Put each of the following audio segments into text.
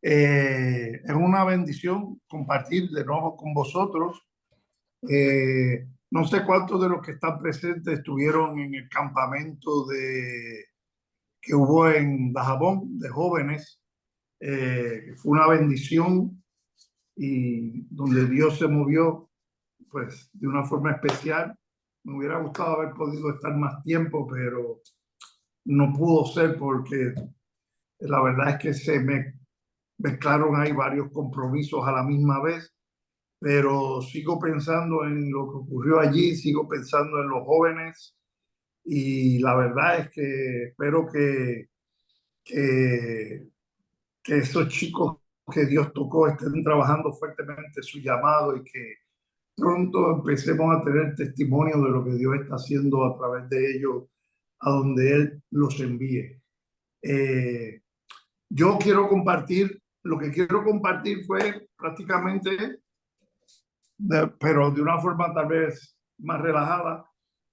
Es una bendición compartir de nuevo con vosotros. No sé cuántos de los que están presentes estuvieron en el campamento que hubo en Dajabón de jóvenes. Que fue una bendición y donde Dios se movió pues de una forma especial. Me hubiera gustado haber podido estar más tiempo, pero no pudo ser porque la verdad es que se me mezclaron ahí varios compromisos a la misma vez, pero sigo pensando en lo que ocurrió allí, sigo pensando en los jóvenes y la verdad es que espero que, que esos chicos que Dios tocó estén trabajando fuertemente su llamado y que pronto empecemos a tener testimonio de lo que Dios está haciendo a través de ellos, a donde Él los envíe. Eh, yo quiero compartir, lo que quiero compartir fue prácticamente pero de una forma tal vez más relajada,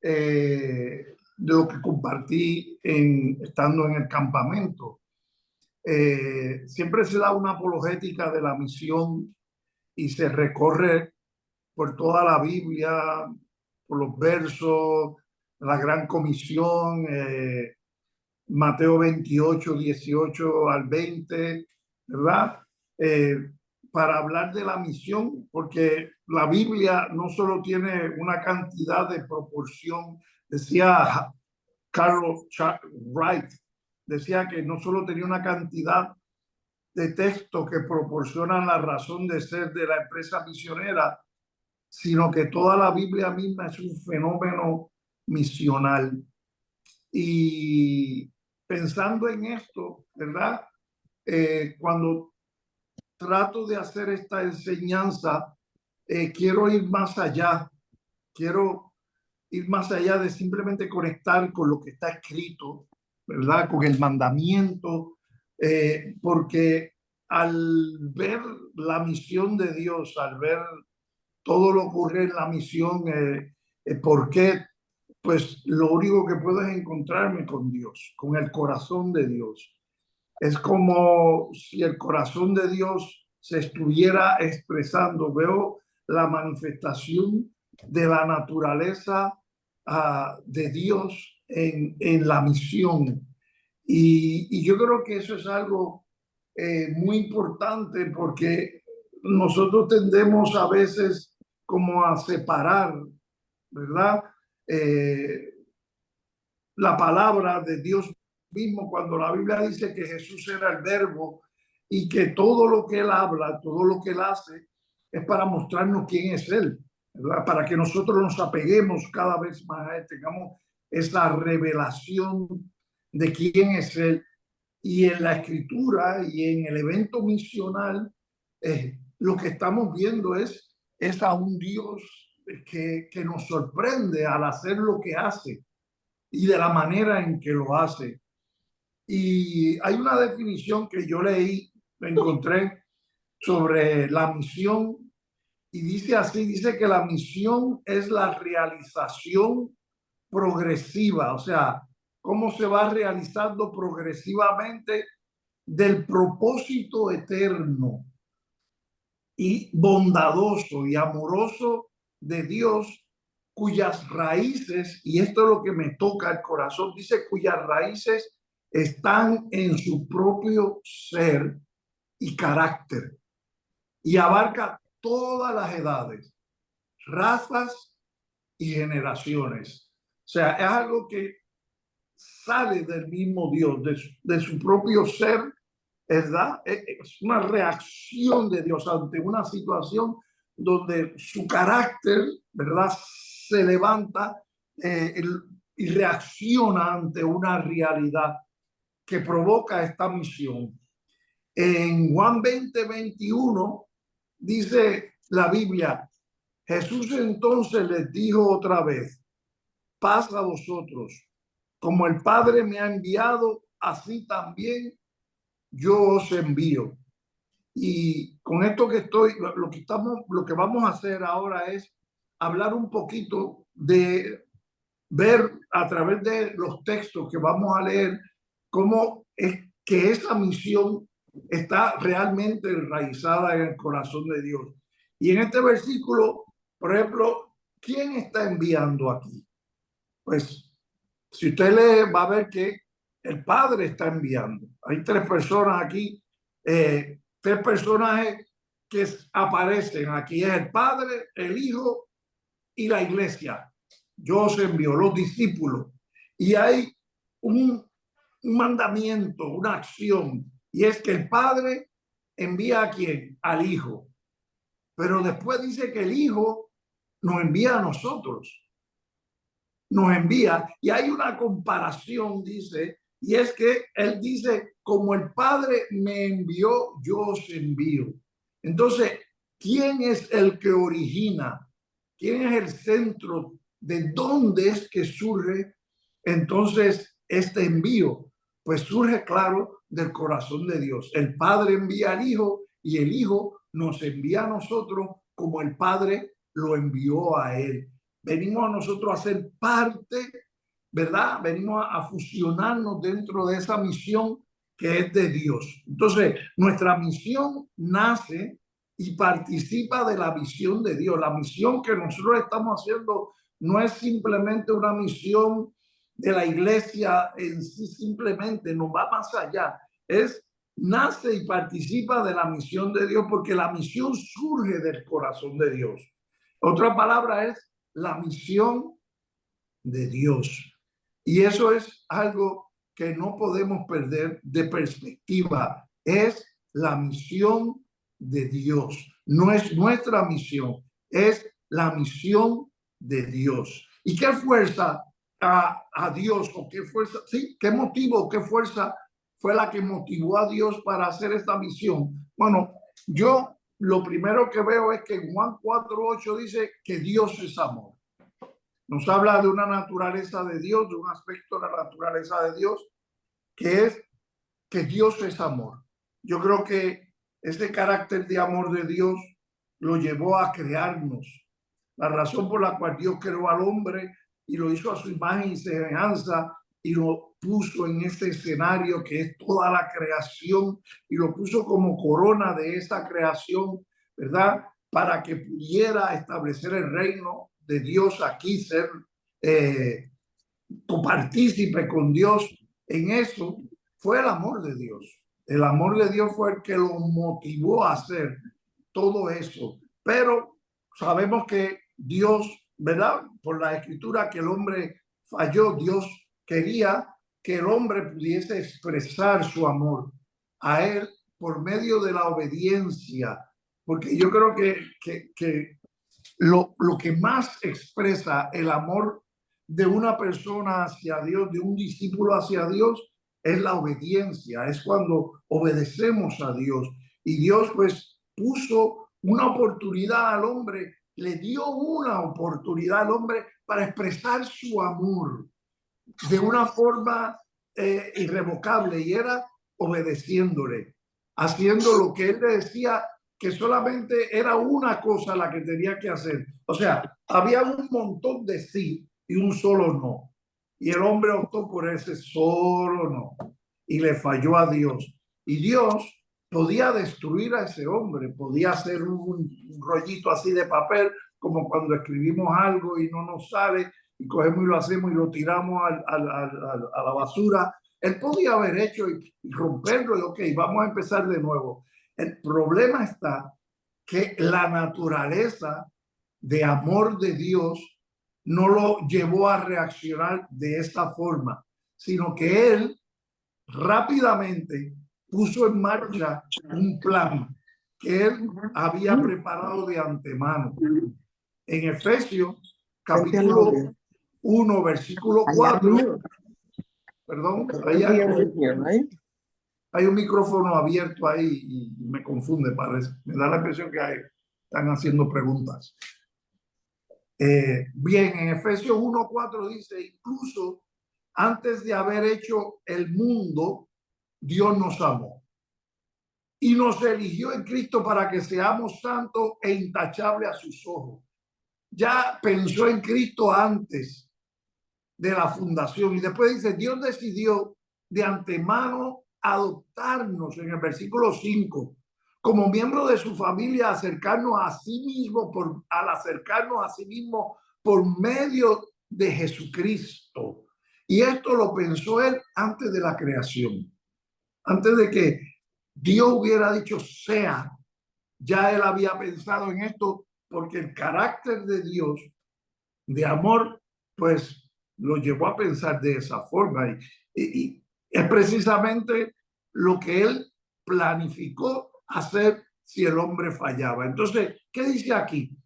de lo que compartí estando en el campamento. Siempre se da una apologética de la misión y se recorre por toda la Biblia, por los versos, la Gran Comisión, Mateo 28 18 al 20, ¿verdad? Eh, para hablar de la misión, porque la Biblia no solo tiene una cantidad de proporción, decía Carlos Wright, decía que no solo tenía una cantidad de textos que proporcionan la razón de ser de la empresa misionera, sino que toda la Biblia misma es un fenómeno misional. Y pensando en esto, ¿verdad? Cuando trato de hacer esta enseñanza, quiero ir más allá, quiero ir más allá de simplemente conectar con lo que está escrito, ¿verdad? Con el mandamiento, porque al ver la misión de Dios, al ver todo lo que ocurre en la misión, ¿por qué? Pues lo único que puedo es encontrarme con Dios, con el corazón de Dios. Es como si el corazón de Dios se estuviera expresando. Veo la manifestación de la naturaleza de Dios en la misión. Y yo creo que eso es algo muy importante porque nosotros tendemos a veces como a separar, ¿verdad? Eh, la palabra de Dios mismo cuando la Biblia dice que Jesús era el verbo y que todo lo que él habla, todo lo que él hace es para mostrarnos quién es él, ¿verdad? Para que nosotros nos apeguemos cada vez más a él, tengamos esa revelación de quién es él. Y en la escritura y en el evento misional, lo que estamos viendo es a un Dios que nos sorprende al hacer lo que hace y de la manera en que lo hace. Y hay una definición que yo leí, encontré sobre la misión y dice así, dice que la misión es la realización progresiva, o sea, cómo se va realizando progresivamente del propósito eterno y bondadoso y amoroso de Dios, cuyas raíces, y esto es lo que me toca el corazón, dice cuyas raíces están en su propio ser y carácter, y abarca todas las edades, razas y generaciones. O sea, es algo que sale del mismo Dios, de su propio ser, ¿verdad? Es una reacción de Dios ante una situación donde su carácter, ¿verdad? Se levanta y reacciona ante una realidad que provoca esta misión. En Juan 20:21 dice la Biblia, Jesús entonces les dijo otra vez, paz a vosotros, como el Padre me ha enviado, así también yo os envío. Y con esto que estoy, lo que vamos a hacer ahora es hablar un poquito de ver a través de los textos que vamos a leer cómo es que esa misión está realmente enraizada en el corazón de Dios. Y en este versículo, por ejemplo, ¿quién está enviando aquí? Pues si usted lee, va a ver que el Padre está enviando. Hay tres personas aquí, tres personajes que aparecen aquí. Es el Padre, el Hijo y la Iglesia. Dios envió los discípulos. Y hay un mandamiento, una acción, y es que el Padre envía a quién, al Hijo, pero después dice que el Hijo nos envía a nosotros, nos envía, y hay una comparación, dice, y es que él dice, como el Padre me envió, yo os envío. Entonces, ¿quién es el que origina? ¿Quién es el centro? ¿De dónde es que surge entonces este envío? Pues surge, claro, del corazón de Dios. El Padre envía al Hijo y el Hijo nos envía a nosotros como el Padre lo envió a él. Venimos nosotros a ser parte, ¿verdad? Venimos a fusionarnos dentro de esa misión que es de Dios. Entonces, nuestra misión nace y participa de la misión de Dios. La misión que nosotros estamos haciendo no es simplemente una misión de la iglesia en sí, simplemente no va más allá. Nace y participa de la misión de Dios porque la misión surge del corazón de Dios. Otra palabra es la misión de Dios. Y eso es algo que no podemos perder de perspectiva. Es la misión de Dios. No es nuestra misión, es la misión de Dios. ¿Y qué fuerza a Dios o qué fuerza, sí, qué motivo, qué fuerza fue la que motivó a Dios para hacer esta misión? Bueno, yo lo primero que veo es que Juan 4:8 dice que Dios es amor. Nos habla de una naturaleza de Dios, de un aspecto de la naturaleza de Dios, que es que Dios es amor. Yo creo que este carácter de amor de Dios lo llevó a crearnos. La razón por la cual Dios creó al hombre y lo hizo a su imagen y semejanza y lo puso en este escenario que es toda la creación y lo puso como corona de esa creación, ¿verdad? Para que pudiera establecer el reino de Dios aquí, ser copartícipe con Dios en eso, fue el amor de Dios. El amor de Dios fue el que lo motivó a hacer todo eso. Pero sabemos que Dios, ¿verdad? Por la escritura que el hombre falló, Dios quería que el hombre pudiese expresar su amor a él por medio de la obediencia. Porque yo creo que lo que más expresa el amor de una persona hacia Dios, de un discípulo hacia Dios, es la obediencia, es cuando obedecemos a Dios. Y Dios pues puso una oportunidad al hombre, le dio una oportunidad al hombre para expresar su amor de una forma irrevocable, y era obedeciéndole, haciendo lo que él le decía, que solamente era una cosa la que tenía que hacer. O sea, había un montón de sí y un solo no. Y el hombre optó por ese solo no y le falló a Dios. Y Dios podía destruir a ese hombre, podía hacer un rollito así de papel, como cuando escribimos algo y no nos sale, y cogemos y lo hacemos y lo tiramos a la basura. Él podía haber hecho y romperlo y ok, vamos a empezar de nuevo. El problema está que la naturaleza de amor de Dios no lo llevó a reaccionar de esta forma, sino que él rápidamente puso en marcha un plan que él había preparado de antemano. En Efesios capítulo 1, versículo 4, perdón, hay un micrófono abierto ahí y me confunde, parece. Me da la impresión que están haciendo preguntas. Bien, en Efesios 1:4 dice, incluso antes de haber hecho el mundo, Dios nos amó y nos eligió en Cristo para que seamos santos e intachables a sus ojos. Ya pensó en Cristo antes de la fundación. Y después dice, Dios decidió de antemano adoptarnos en el versículo 5 como miembro de su familia, acercarnos a sí mismo, al acercarnos a sí mismo por medio de Jesucristo. Y esto lo pensó él antes de la creación. Antes de que Dios hubiera dicho sea, ya él había pensado en esto, porque el carácter de Dios, de amor, pues lo llevó a pensar de esa forma. Y es precisamente lo que él planificó hacer si el hombre fallaba. Entonces, ¿qué dice aquí?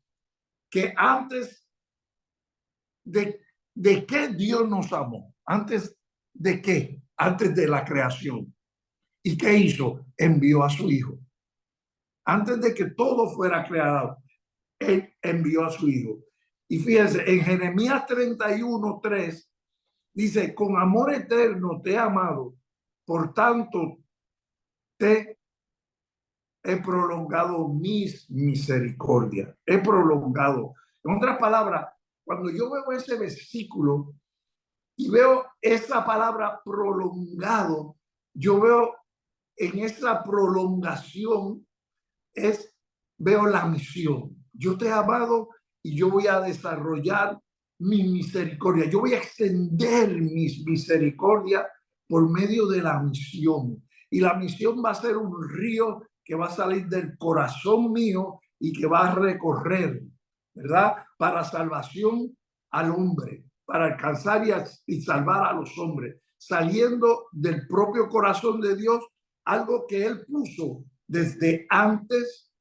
Que antes de qué Dios nos amó, antes de qué, antes de la creación. ¿Y qué hizo? Envió a su hijo. Antes de que todo fuera creado, él envió a su hijo. Y fíjense, en Jeremías 31:3 dice, con amor eterno te he amado, por tanto te he prolongado mis misericordias. He prolongado. En otras palabras, cuando yo veo ese versículo y veo esa palabra prolongado, yo veo en esa prolongación veo la misión. Yo te he amado y yo voy a desarrollar mi misericordia. Yo voy a extender mis misericordias por medio de la misión. Y la misión va a ser un río que va a salir del corazón mío y que va a recorrer, ¿verdad? Para salvación al hombre, para alcanzar y salvar a los hombres, saliendo del propio corazón de Dios, algo que él puso desde antes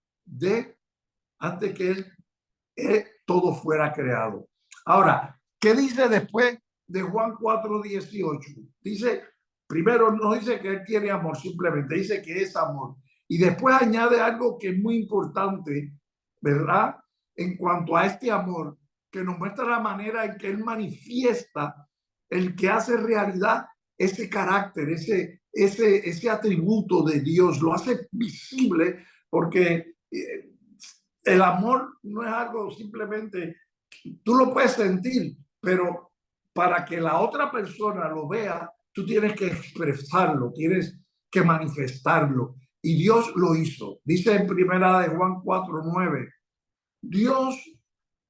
que todo fuera creado. Ahora, ¿qué dice después de Juan 4:18? Dice, primero no dice que él tiene amor, simplemente dice que es amor. Y después añade algo que es muy importante, ¿verdad? En cuanto a este amor, que nos muestra la manera en que él manifiesta, el que hace realidad ese carácter, ese atributo de Dios, lo hace visible porque el amor no es algo simplemente, tú lo puedes sentir, pero para que la otra persona lo vea, tú tienes que expresarlo, tienes que manifestarlo. Y Dios lo hizo. Dice en primera de Juan 4:9, Dios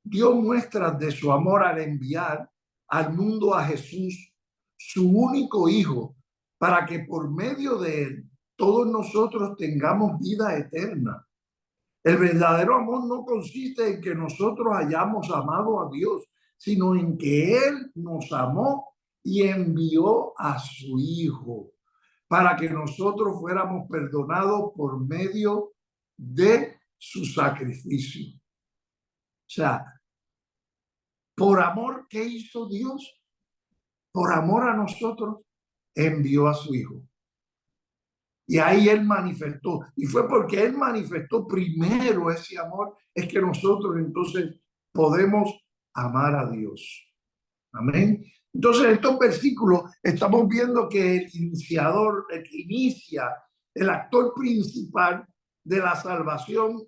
dio muestras de su amor al enviar al mundo a Jesús, su único hijo, para que por medio de él todos nosotros tengamos vida eterna. El verdadero amor no consiste en que nosotros hayamos amado a Dios, sino en que Él nos amó y envió a su Hijo para que nosotros fuéramos perdonados por medio de su sacrificio. O sea, por amor, ¿qué hizo Dios? Por amor a nosotros, envió a su Hijo. Y ahí él manifestó. Y fue porque él manifestó primero ese amor, es que nosotros entonces podemos amar a Dios. Amén. Entonces, en estos versículos estamos viendo que el iniciador, el que inicia, el actor principal de la salvación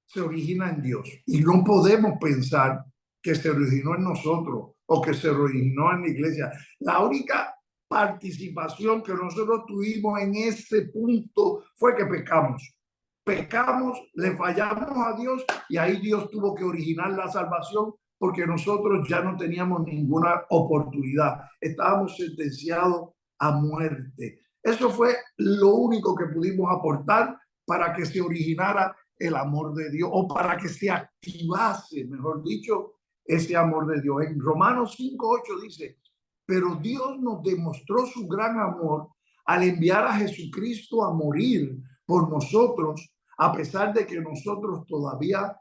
se origina en Dios. Y no podemos pensar que se originó en nosotros o que se originó en la iglesia. La única participación que nosotros tuvimos en ese punto fue que pecamos. Pecamos, le fallamos a Dios y ahí Dios tuvo que originar la salvación porque nosotros ya no teníamos ninguna oportunidad. Estábamos sentenciados a muerte. Eso fue lo único que pudimos aportar para que se originara el amor de Dios o para que se activase, mejor dicho, ese amor de Dios. En Romanos 5:8 dice, pero Dios nos demostró su gran amor al enviar a Jesucristo a morir por nosotros, a pesar de que nosotros todavía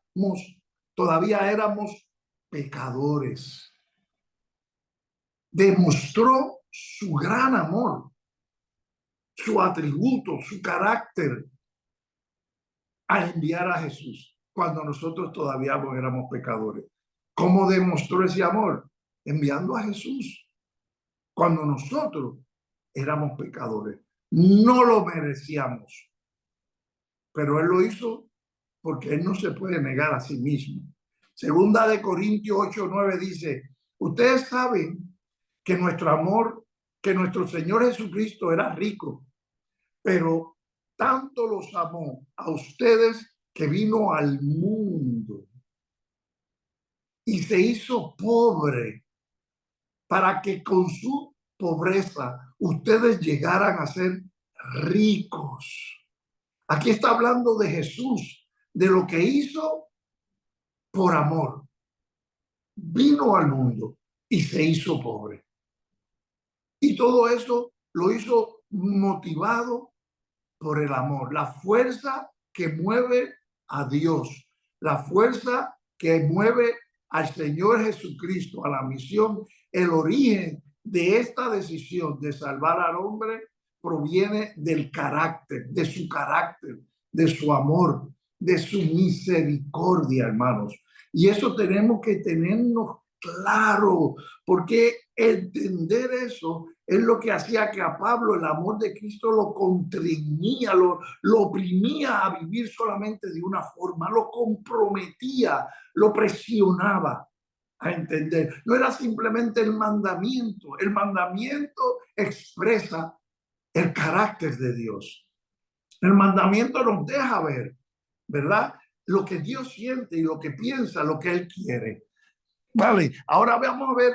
éramos pecadores. Demostró su gran amor, su atributo, su carácter al enviar a Jesús cuando nosotros todavía éramos pecadores. ¿Cómo demostró ese amor? Enviando a Jesús cuando nosotros éramos pecadores. No lo merecíamos, pero Él lo hizo porque Él no se puede negar a sí mismo. Segunda de Corintios 8:9 dice, ustedes saben que nuestro amor que nuestro Señor Jesucristo era rico, pero tanto los amó a ustedes que vino al mundo y se hizo pobre para que con su pobreza ustedes llegaran a ser ricos. Aquí está hablando de Jesús, de lo que hizo por amor. Vino al mundo y se hizo pobre. Y todo eso lo hizo motivado por el amor, la fuerza que mueve a Dios, la fuerza que mueve al Señor Jesucristo, a la misión. El origen de esta decisión de salvar al hombre proviene del carácter, de su amor, de su misericordia, hermanos. Y eso tenemos que tenernos claro, porque entender eso es lo que hacía que a Pablo el amor de Cristo lo constreñía, lo oprimía a vivir solamente de una forma, lo comprometía, lo presionaba a entender. No era simplemente el mandamiento expresa el carácter de Dios. El mandamiento nos deja ver, ¿verdad? Lo que Dios siente y lo que piensa, lo que Él quiere. Vale, ahora vamos a ver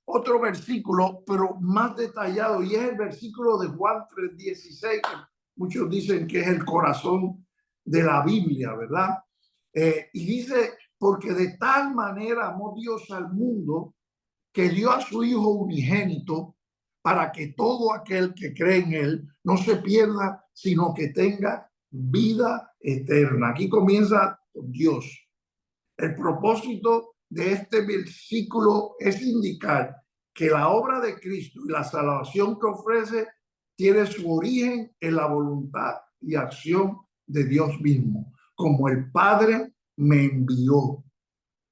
otro versículo, pero más detallado, y es el versículo de Juan 3:16, que muchos dicen que es el corazón de la Biblia, ¿verdad? Y dice, porque de tal manera amó Dios al mundo que dio a su Hijo unigénito para que todo aquel que cree en Él no se pierda, sino que tenga vida eterna. Aquí comienza Dios. El propósito de este versículo es indicar que la obra de Cristo y la salvación que ofrece tiene su origen en la voluntad y acción de Dios mismo, como el Padre me envió,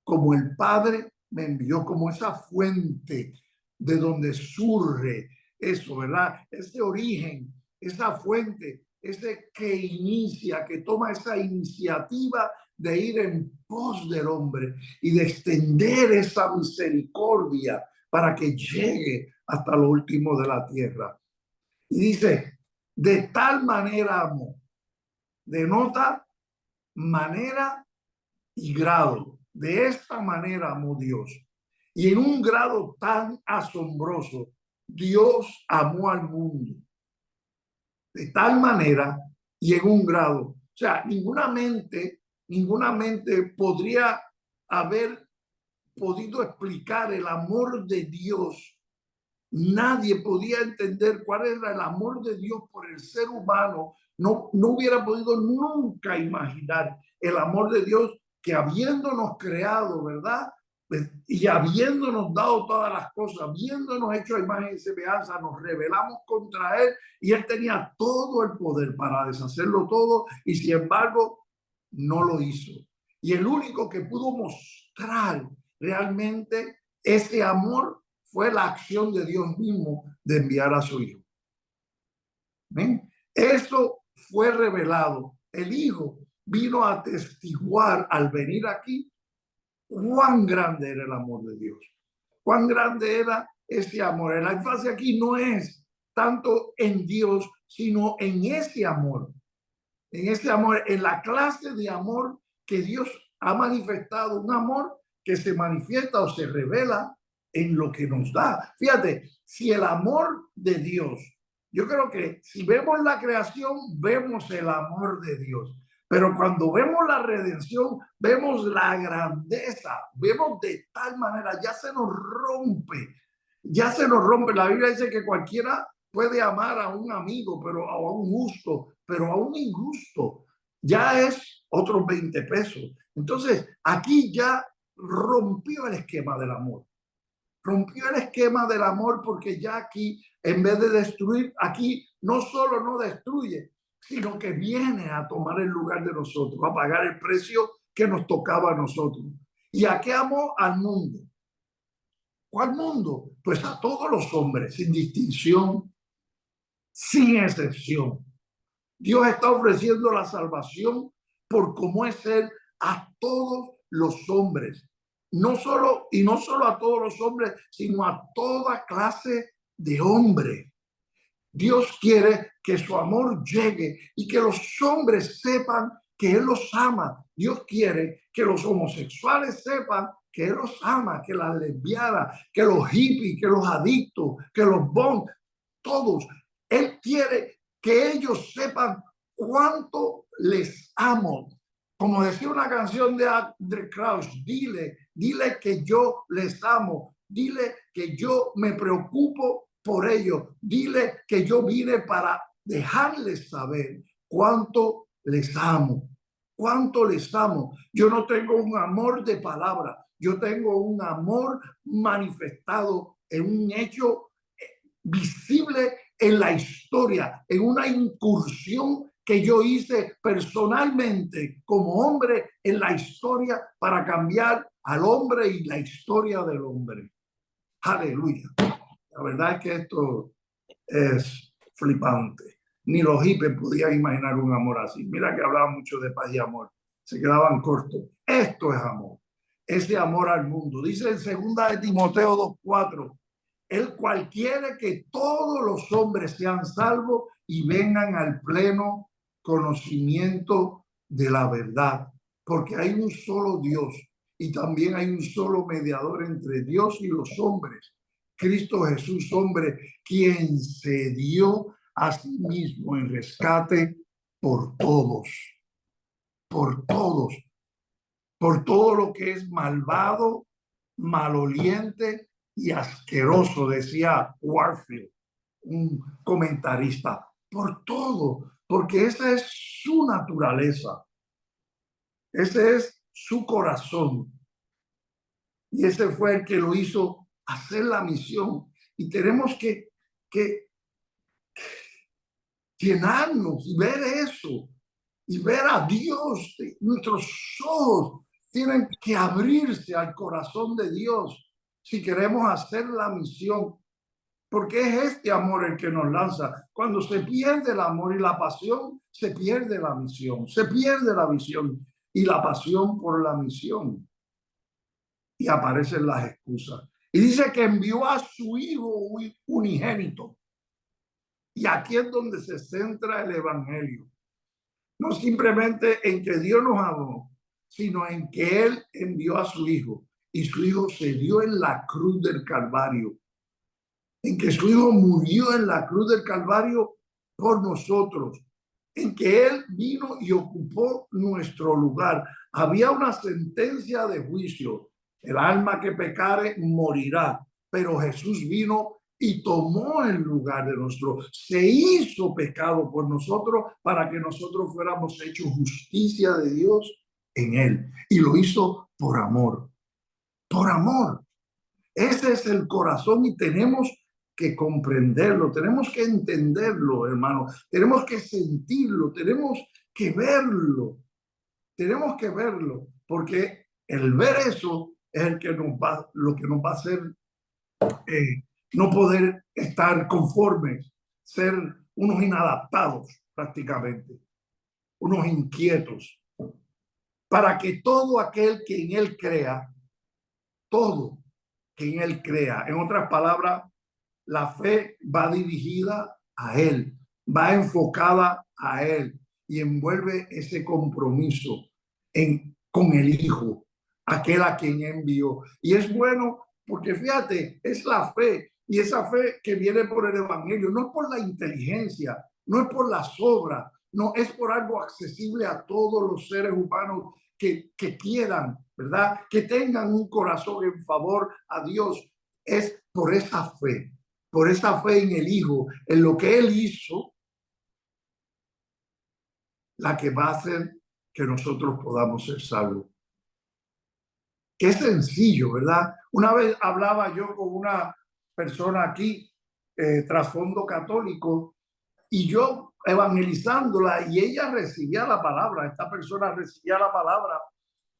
como el Padre me envió, como esa fuente de donde surge eso, ¿verdad? Ese origen, esa fuente, ese que inicia, que toma esa iniciativa de ir en pos del hombre y de extender esa misericordia para que llegue hasta lo último de la tierra. Y dice, de tal manera amó, denota manera y grado. De esta manera amó Dios. Y en un grado tan asombroso, Dios amó al mundo. De tal manera y en un grado. O sea, ninguna mente podría haber podido explicar el amor de Dios. Nadie podía entender cuál era el amor de Dios por el ser humano. No hubiera podido nunca imaginar el amor de Dios que habiéndonos creado, ¿verdad? Pues, y habiéndonos dado todas las cosas, habiéndonos hecho imagen y semejanza, nos rebelamos contra Él y Él tenía todo el poder para deshacerlo todo y sin embargo no lo hizo. Y el único que pudo mostrar realmente ese amor fue la acción de Dios mismo de enviar a su Hijo. ¿Ven? Eso fue revelado. El Hijo vino a atestiguar al venir aquí cuán grande era el amor de Dios, cuán grande era ese amor. El énfasis aquí no es tanto en Dios, sino en ese amor, en la clase de amor que Dios ha manifestado, un amor que se manifiesta o se revela en lo que nos da. Fíjate, si el amor de Dios, yo creo que si vemos la creación, vemos el amor de Dios. Pero cuando vemos la redención, vemos la grandeza, vemos de tal manera, ya se nos rompe, ya se nos rompe. La Biblia dice que cualquiera puede amar a un amigo, pero a un justo, pero a un injusto ya es otros 20 pesos. Entonces, aquí ya rompió el esquema del amor. Rompió el esquema del amor porque ya aquí, en vez de destruir, aquí no solo no destruye, sino que viene a tomar el lugar de nosotros, a pagar el precio que nos tocaba a nosotros. ¿Y a qué amó? Al mundo. ¿Cuál mundo? Pues a todos los hombres, sin distinción, sin excepción. Dios está ofreciendo la salvación por cómo es Él a todos los hombres. No solo a todos los hombres, sino a toda clase de hombre. Dios quiere que su amor llegue y que los hombres sepan que Él los ama. Dios quiere que los homosexuales sepan que Él los ama, que las lesbianas, que los hippies, que los adictos, que los bons, todos. Él quiere que ellos sepan cuánto les amo. Como decía una canción de André Crouch, dile que yo les amo, dile que yo me preocupo por ellos, dile que yo vine para dejarles saber cuánto les amo, cuánto les amo. Yo no tengo un amor de palabra, yo tengo un amor manifestado en un hecho visible en la historia, en una incursión que yo hice personalmente como hombre en la historia para cambiar al hombre y la historia del hombre. Aleluya. La verdad es que esto es flipante. Ni los hippies podían imaginar un amor así. Mira que hablaban mucho de paz y amor. Se quedaban cortos. Esto es amor. Ese amor al mundo. Dice en 2 Timoteo 2:4. El cual quiere que todos los hombres sean salvos y vengan al pleno conocimiento de la verdad. Porque hay un solo Dios y también hay un solo mediador entre Dios y los hombres, Cristo Jesús, hombre, quien se dio a sí mismo en rescate por todos, por todos, por todo lo que es malvado, maloliente y asqueroso, decía Warfield, un comentarista, por todo, porque esa es su naturaleza, ese es su corazón. Y ese fue el que lo hizo hacer la misión. Y tenemos que llenarnos y ver eso y ver a Dios. Nuestros ojos tienen que abrirse al corazón de Dios si queremos hacer la misión, porque es este amor el que nos lanza. Cuando se pierde el amor y la pasión, se pierde la misión, se pierde la visión y la pasión por la misión, y aparecen las excusas. Y dice que envió a su hijo unigénito. Y aquí es donde se centra el evangelio. No simplemente en que Dios nos amó, sino en que Él envió a su hijo. Y su hijo se dio en la cruz del Calvario. En que su hijo murió en la cruz del Calvario por nosotros. En que Él vino y ocupó nuestro lugar. Había una sentencia de juicio. El alma que pecare morirá. Pero Jesús vino y tomó el lugar de nosotros, se hizo pecado por nosotros para que nosotros fuéramos hechos justicia de Dios en Él. Y lo hizo por amor, por amor. Ese es el corazón y tenemos que comprenderlo, tenemos que entenderlo, hermano, tenemos que sentirlo, tenemos que verlo, porque el ver eso es el que lo que nos va a hacer no poder estar conformes, ser unos inadaptados prácticamente, unos inquietos, para que todo aquel que en Él crea, todo que en Él crea, en otras palabras, la fe va dirigida a Él, va enfocada a Él y envuelve ese compromiso con el Hijo, aquel a quien envió. Y es bueno porque fíjate, es la fe, y esa fe que viene por el evangelio, no es por la inteligencia, no es por las obras, no es por algo accesible a todos los seres humanos que quieran, ¿verdad? Que tengan un corazón en favor a Dios. Es por esa fe en el Hijo, en lo que Él hizo, la que va a hacer que nosotros podamos ser salvos. Qué sencillo, ¿verdad? Una vez hablaba yo con una persona aquí, trasfondo católico, y yo evangelizándola, y ella recibía la palabra, esta persona recibía la palabra,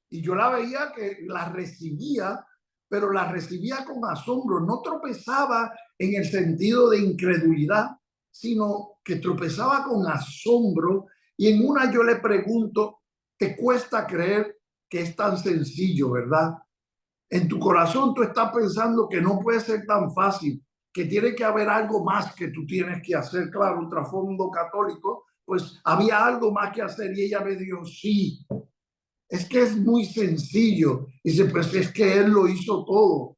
y yo la veía que la recibía, pero la recibía con asombro, no tropezaba en el sentido de incredulidad, sino que tropezaba con asombro. Y en una yo le pregunto, ¿te cuesta creer que es tan sencillo, verdad? En tu corazón tú estás pensando que no puede ser tan fácil, que tiene que haber algo más que tú tienes que hacer. Claro, un trasfondo católico, pues había algo más que hacer y ella me dijo, sí, es que es muy sencillo. Dice, pues es que Él lo hizo todo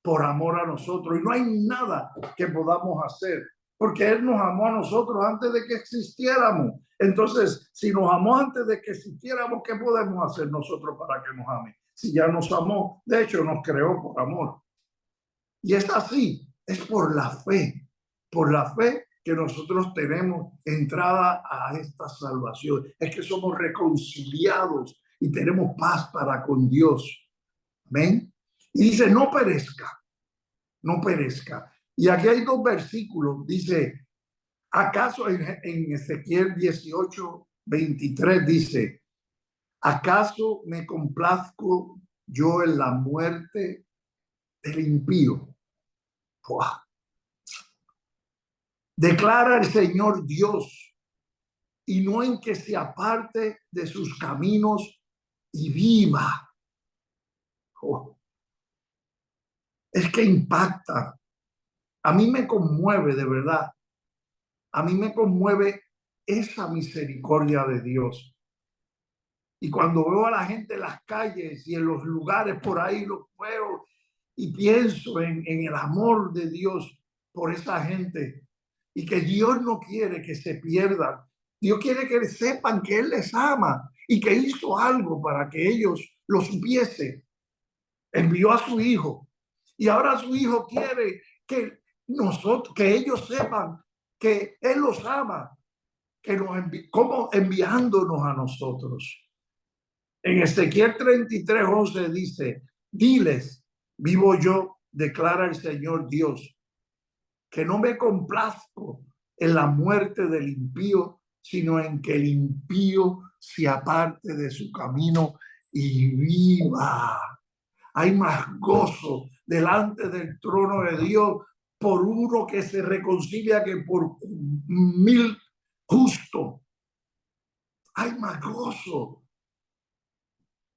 por amor a nosotros y no hay nada que podamos hacer porque Él nos amó a nosotros antes de que existiéramos. Entonces, si nos amó antes de que existiéramos, ¿qué podemos hacer nosotros para que nos ame? Si ya nos amó, de hecho nos creó por amor. Y es así, es por la fe que nosotros tenemos entrada a esta salvación. Es que somos reconciliados y tenemos paz para con Dios. ¿Ven? Y dice, no perezca, no perezca. Y aquí hay dos versículos. Dice, ¿acaso en Ezequiel 18:23 dice, ¿acaso me complazco yo en la muerte del impío? ¡Buah! Declara el Señor Dios, y no en que se aparte de sus caminos y viva. Oh, es que impacta. A mí me conmueve de verdad. A mí me conmueve esa misericordia de Dios. Y cuando veo a la gente en las calles y en los lugares por ahí, los veo y pienso en el amor de Dios por esa gente y que Dios no quiere que se pierdan. Dios quiere que sepan que Él les ama y que hizo algo para que ellos lo supiesen. Envió a su hijo y ahora su hijo quiere que nosotros, que ellos sepan que Él los ama, que nos como enviándonos a nosotros. En Ezequiel 33:11 dice, diles, vivo yo, declara el Señor Dios, que no me complazco en la muerte del impío, sino en que el impío se aparte de su camino y viva. Hay más gozo delante del trono de Dios por uno que se reconcilia que por 1000 justos. Hay más gozo.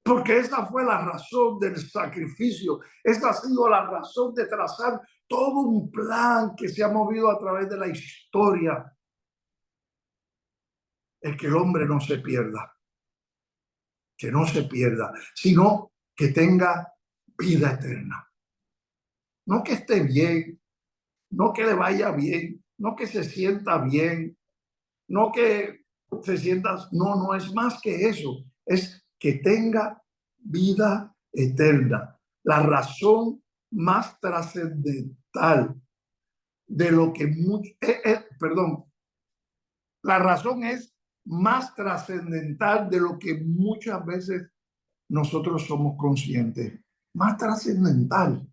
Porque esa fue la razón del sacrificio. Esa ha sido la razón de trazar todo un plan que se ha movido a través de la historia. El que el hombre no se pierda. Que no se pierda, sino que tenga vida eterna. No que esté bien, no que le vaya bien, no que se sienta bien, no que se sienta... No, no es más que eso. Es que tenga vida eterna. La razón más trascendental de lo que perdón, la razón es más trascendental de lo que muchas veces nosotros somos conscientes. Más trascendental.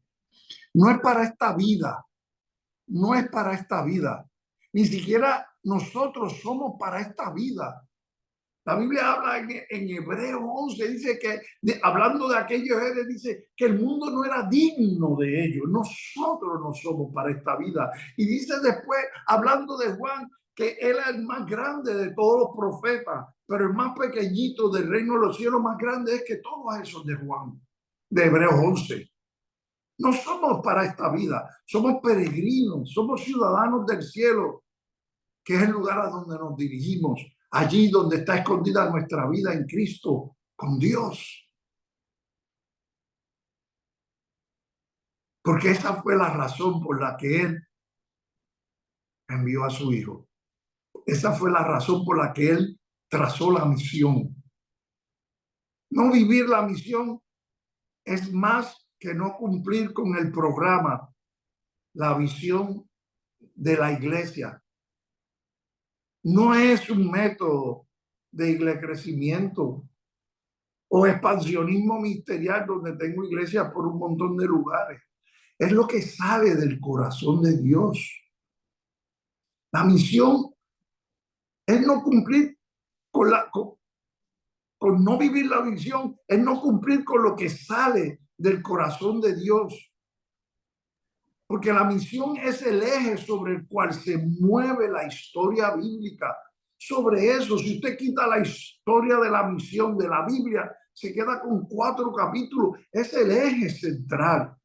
No es para esta vida, no es para esta vida. Ni siquiera nosotros somos para esta vida. La Biblia habla en Hebreos 11, dice que, hablando de aquellos héroes, dice que el mundo no era digno de ellos. Nosotros no somos para esta vida. Y dice después, hablando de Juan, que él es el más grande de todos los profetas, pero el más pequeñito del reino de los cielos, más grande es que todos esos de Juan, de Hebreos 11. No somos para esta vida, somos peregrinos, somos ciudadanos del cielo, que es el lugar a donde nos dirigimos, allí donde está escondida nuestra vida en Cristo, con Dios. Porque esa fue la razón por la que Él envió a su Hijo. Esa fue la razón por la que Él trazó la misión. No vivir la misión es más que no cumplir con el programa, la visión de la iglesia. No es un método de crecimiento o expansionismo ministerial donde tengo iglesia por un montón de lugares. Es lo que sale del corazón de Dios. La misión es no cumplir con no vivir la misión, es no cumplir con lo que sale del corazón de Dios. Porque la misión es el eje sobre el cual se mueve la historia bíblica. Sobre eso, si usted quita la historia de la misión de la Biblia, se queda con 4 capítulos. Es el eje central.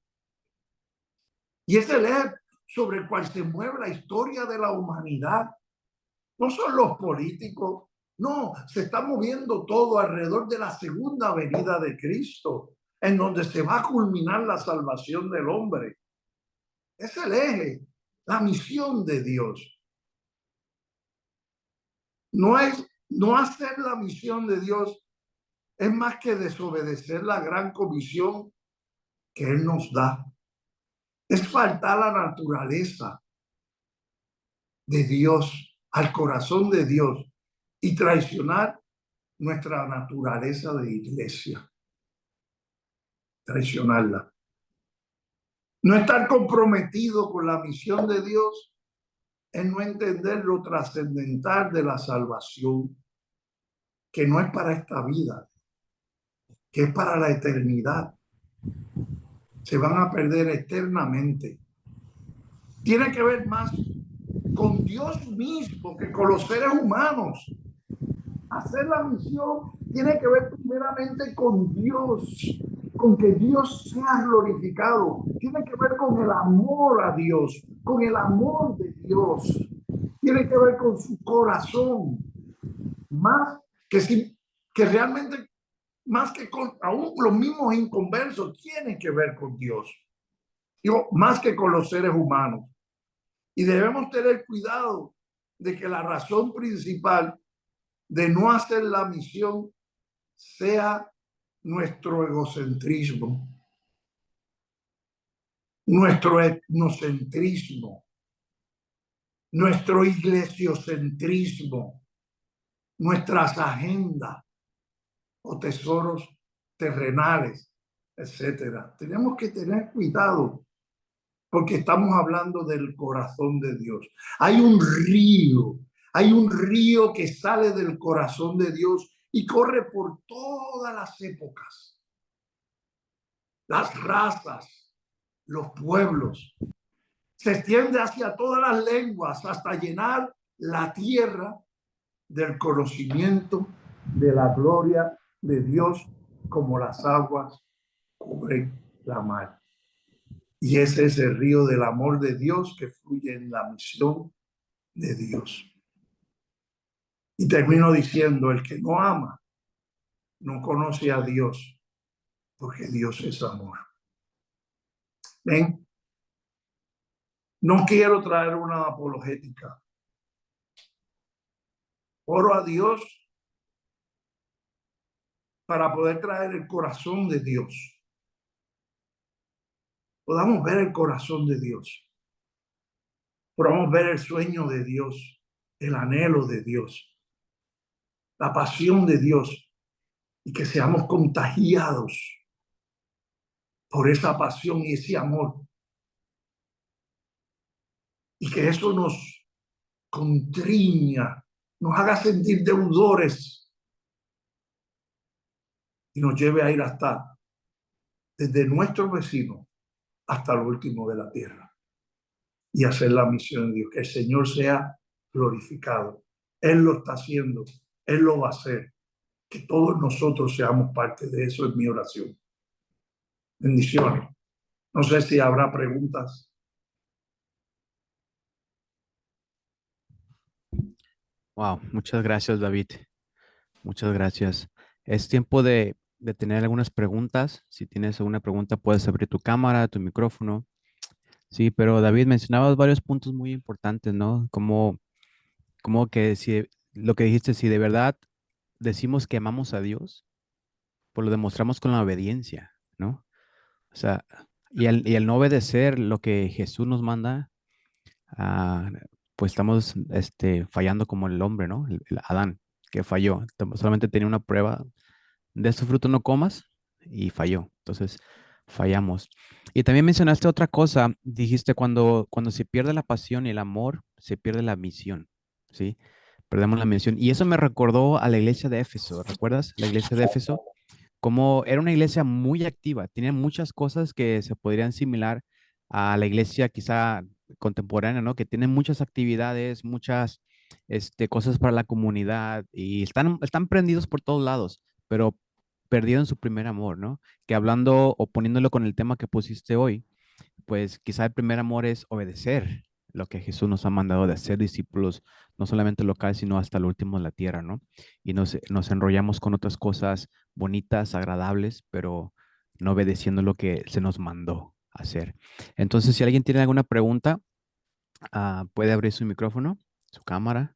Y es el eje sobre el cual se mueve la historia de la humanidad. No son los políticos, no, se está moviendo todo alrededor de la segunda venida de Cristo, en donde se va a culminar la salvación del hombre. Es el eje, la misión de Dios. No hacer la misión de Dios es más que desobedecer la gran comisión que Él nos da. Es faltar a la naturaleza de Dios, al corazón de Dios, y traicionar nuestra naturaleza de iglesia. Traicionarla. No estar comprometido con la misión de Dios es no entender lo trascendental de la salvación, que no es para esta vida, que es para la eternidad. Se van a perder eternamente. Tiene que ver más con Dios mismo que con los seres humanos. Hacer la misión tiene que ver primeramente con Dios, con que Dios sea glorificado. Tiene que ver con el amor a Dios, con el amor de Dios. Tiene que ver con su corazón, más que realmente, más que con aún los mismos inconversos, tiene que ver con Dios. Digo, más que con los seres humanos. Y debemos tener cuidado de que la razón principal de no hacer la misión sea nuestro egocentrismo, nuestro etnocentrismo, nuestro iglesiocentrismo, nuestras agendas o tesoros terrenales, etcétera. Tenemos que tener cuidado porque estamos hablando del corazón de Dios. Hay un río que sale del corazón de Dios y corre por todas las épocas, las razas, los pueblos. Se extiende hacia todas las lenguas hasta llenar la tierra del conocimiento de la gloria de Dios como las aguas cubren la mar. Y ese es el río del amor de Dios que fluye en la misión de Dios. Y termino diciendo, el que no ama no conoce a Dios, porque Dios es amor. ¿Ven? No quiero traer una apologética. Oro a Dios para poder traer el corazón de Dios. Podamos ver el corazón de Dios. Podamos ver el sueño de Dios, el anhelo de Dios, la pasión de Dios, y que seamos contagiados por esa pasión y ese amor. Y que eso nos contriña, nos haga sentir deudores y nos lleve a ir hasta, desde nuestro vecino hasta el último de la tierra y hacer la misión de Dios. Que el Señor sea glorificado. Él lo está haciendo, Él lo va a hacer. Que todos nosotros seamos parte de eso, es mi oración. Bendiciones. No sé si habrá preguntas. Wow, muchas gracias, David. Muchas gracias. Es tiempo de tener algunas preguntas. Si tienes alguna pregunta, puedes abrir tu cámara, tu micrófono. Sí, pero David, mencionabas varios puntos muy importantes, ¿no? Como que si lo que dijiste, si de verdad decimos que amamos a Dios, pues lo demostramos con la obediencia, ¿no? O sea, y al no obedecer lo que Jesús nos manda, ah, pues estamos fallando como el hombre, ¿no? El Adán, que falló. Solamente tenía una prueba: de este fruto no comas, y falló. Entonces, fallamos. Y también mencionaste otra cosa, dijiste cuando se pierde la pasión y el amor, se pierde la misión, ¿sí? Perdemos la misión. Y eso me recordó a la iglesia de Éfeso, ¿recuerdas? La iglesia de Éfeso, como era una iglesia muy activa, tenía muchas cosas que se podrían similar a la iglesia quizá contemporánea, ¿no? Que tiene muchas actividades, muchas cosas para la comunidad y están prendidos por todos lados, pero perdieron su primer amor, ¿no? Que hablando o poniéndolo con el tema que pusiste hoy, pues quizá el primer amor es obedecer lo que Jesús nos ha mandado de hacer discípulos, no solamente local, sino hasta el último en la tierra, ¿no? Y nos enrollamos con otras cosas bonitas, agradables, pero no obedeciendo lo que se nos mandó hacer. Entonces, si alguien tiene alguna pregunta, puede abrir su micrófono, su cámara.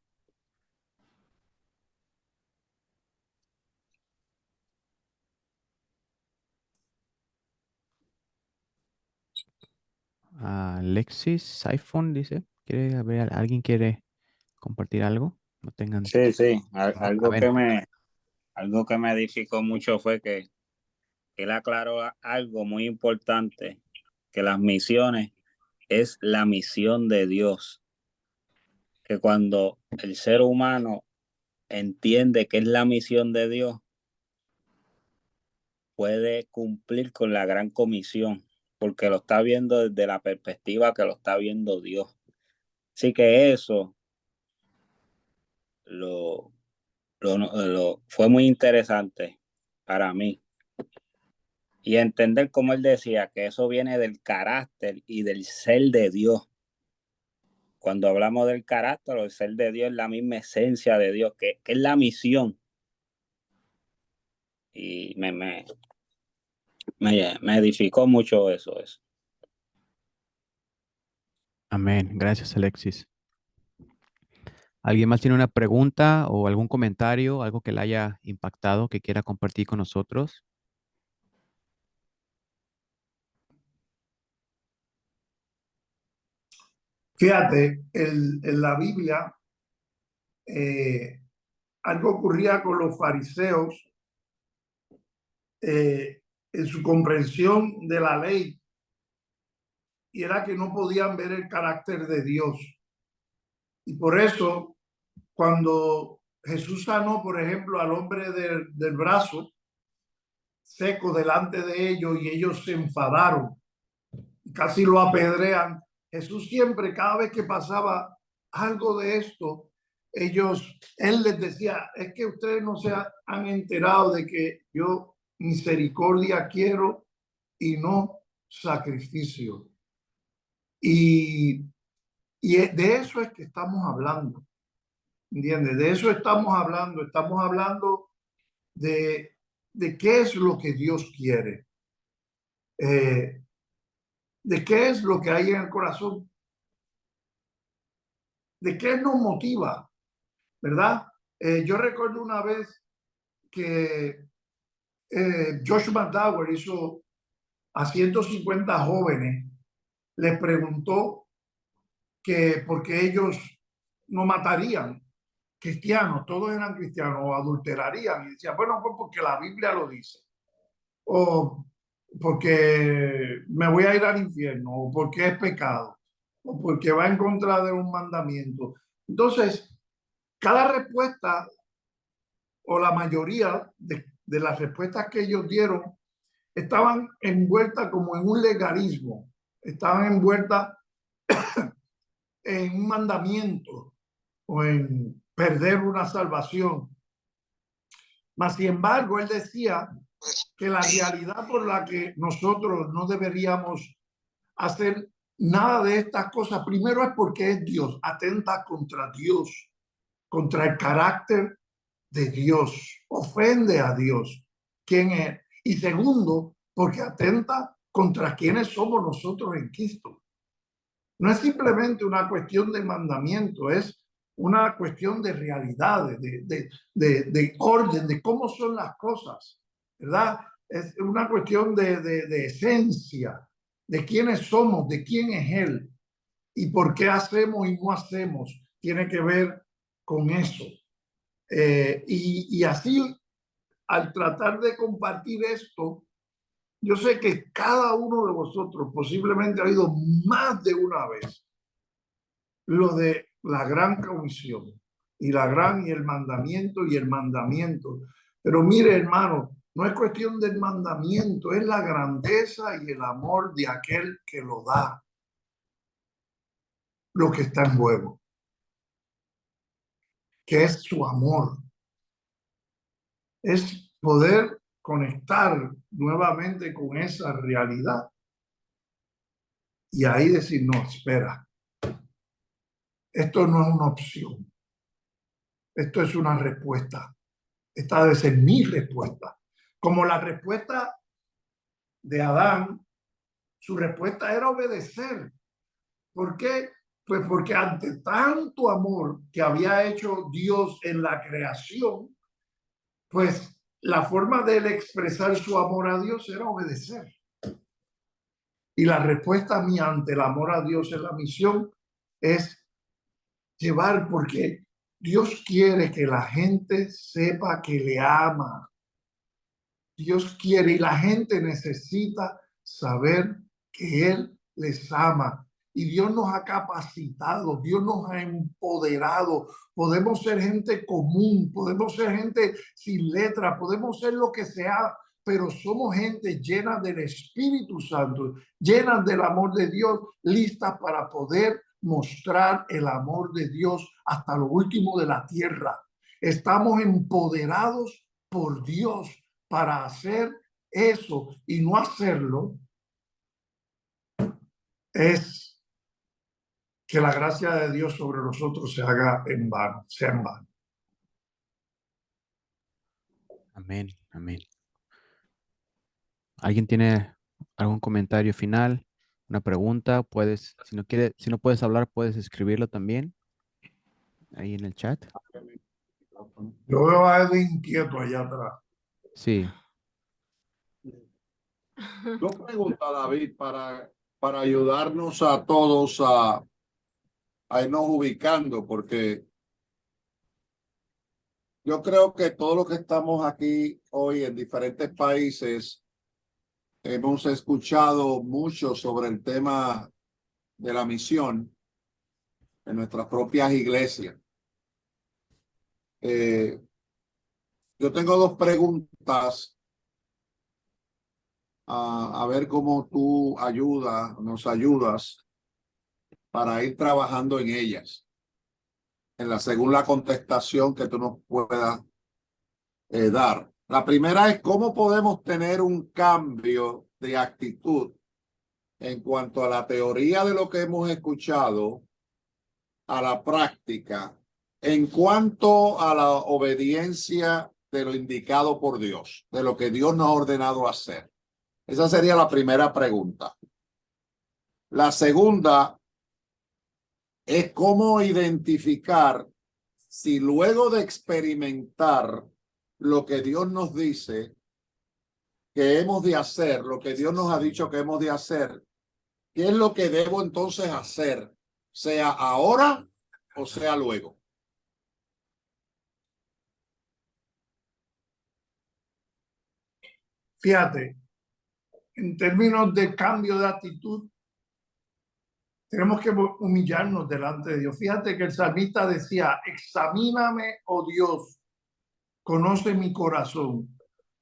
Alexis iPhone dice, ¿quiere ver, alguien quiere compartir algo? No tengan. Sí, sí. Amén. Algo que me edificó mucho fue que él aclaró algo muy importante, que las misiones es la misión de Dios, que cuando el ser humano entiende que es la misión de Dios, puede cumplir con la gran comisión, porque lo está viendo desde la perspectiva que lo está viendo Dios. Así que eso lo, fue muy interesante para mí. Y entender, como él decía, que eso viene del carácter y del ser de Dios. Cuando hablamos del carácter o del ser de Dios, es la misma esencia de Dios, que es la misión. Y me edificó mucho eso. Amén. Gracias, Alexis. ¿Alguien más tiene una pregunta o algún comentario, algo que le haya impactado, que quiera compartir con nosotros? Fíjate, en la Biblia eh, algo ocurría con los fariseos en su comprensión de la ley, y era que no podían ver el carácter de Dios. Y por eso, cuando Jesús sanó, por ejemplo, al hombre del brazo seco delante de ellos y ellos se enfadaron, casi lo apedrean, Jesús siempre, cada vez que pasaba algo de esto, él les decía, es que ustedes no se han enterado de que yo misericordia quiero y no sacrificio. Y, y de eso es que estamos hablando, ¿entiendes? De eso estamos hablando de qué es lo que Dios quiere, eh, de qué es lo que hay en el corazón, de qué nos motiva, ¿verdad? Yo recuerdo una vez que Josh McDowell hizo a 150 jóvenes, les preguntó que por qué ellos no matarían cristianos, todos eran cristianos, o adulterarían, y decía, bueno, pues porque la Biblia lo dice, o porque me voy a ir al infierno, o porque es pecado, o porque va en contra de un mandamiento. Entonces, cada respuesta o la mayoría de las respuestas que ellos dieron estaban envueltas como en un legalismo, estaban envueltas en un mandamiento o en perder una salvación. Mas, sin embargo, él decía que la realidad por la que nosotros no deberíamos hacer nada de estas cosas, primero es porque es Dios, atenta contra Dios, contra el carácter de Dios, ofende a Dios, quién es. Y segundo, porque atenta contra quienes somos nosotros en Cristo. No es simplemente una cuestión de mandamiento, es una cuestión de realidades, de orden, de cómo son las cosas, ¿verdad? Es una cuestión de esencia, de quiénes somos, de quién es Él y por qué hacemos y no hacemos. Tiene que ver con eso. Y así, al tratar de compartir esto, yo sé que cada uno de vosotros posiblemente ha oído más de una vez lo de la gran comisión y y el mandamiento. Pero mire, hermano, no es cuestión del mandamiento, es la grandeza y el amor de aquel que lo da, lo que está en juego, que es su amor. Es poder conectar nuevamente con esa realidad y ahí decir, no, espera, esto no es una opción, esto es una respuesta. Esta debe ser mi respuesta. Como la respuesta de Adán, su respuesta era obedecer. ¿Por qué? Pues porque ante tanto amor que había hecho Dios en la creación, pues la forma de él expresar su amor a Dios era obedecer. Y la respuesta mía ante el amor a Dios en la misión es llevar, porque Dios quiere que la gente sepa que le ama. Dios quiere y la gente necesita saber que Él les ama. Y Dios nos ha capacitado, Dios nos ha empoderado. Podemos ser gente común, podemos ser gente sin letra, podemos ser lo que sea, pero somos gente llena del Espíritu Santo, llenas del amor de Dios, listas para poder mostrar el amor de Dios hasta lo último de la tierra. Estamos empoderados por Dios para hacer eso, y no hacerlo es que la gracia de Dios sobre nosotros se haga en vano, sea en vano. Amén, amén. ¿Alguien tiene algún comentario final? ¿Una pregunta? Puedes, si no puedes hablar, puedes escribirlo también ahí en el chat. Yo veo a Edwin inquieto allá atrás. Sí. Dos preguntas, David, para ayudarnos a todos a irnos ubicando, porque yo creo que todos los que estamos aquí hoy en diferentes países hemos escuchado mucho sobre el tema de la misión en nuestras propias iglesias. Yo tengo dos preguntas a ver cómo tú nos ayudas para ir trabajando en ellas, según la contestación que tú nos puedas dar. La primera es cómo podemos tener un cambio de actitud en cuanto a la teoría de lo que hemos escuchado a la práctica, en cuanto a la obediencia de lo indicado por Dios, de lo que Dios nos ha ordenado hacer. Esa sería la primera pregunta. La segunda es cómo identificar si luego de experimentar lo que Dios nos dice que hemos de hacer, lo que Dios nos ha dicho que hemos de hacer, ¿qué es lo que debo entonces hacer? Sea ahora o sea luego. Fíjate, en términos de cambio de actitud, tenemos que humillarnos delante de Dios. Fíjate que el salmista decía, examíname, oh Dios, conoce mi corazón,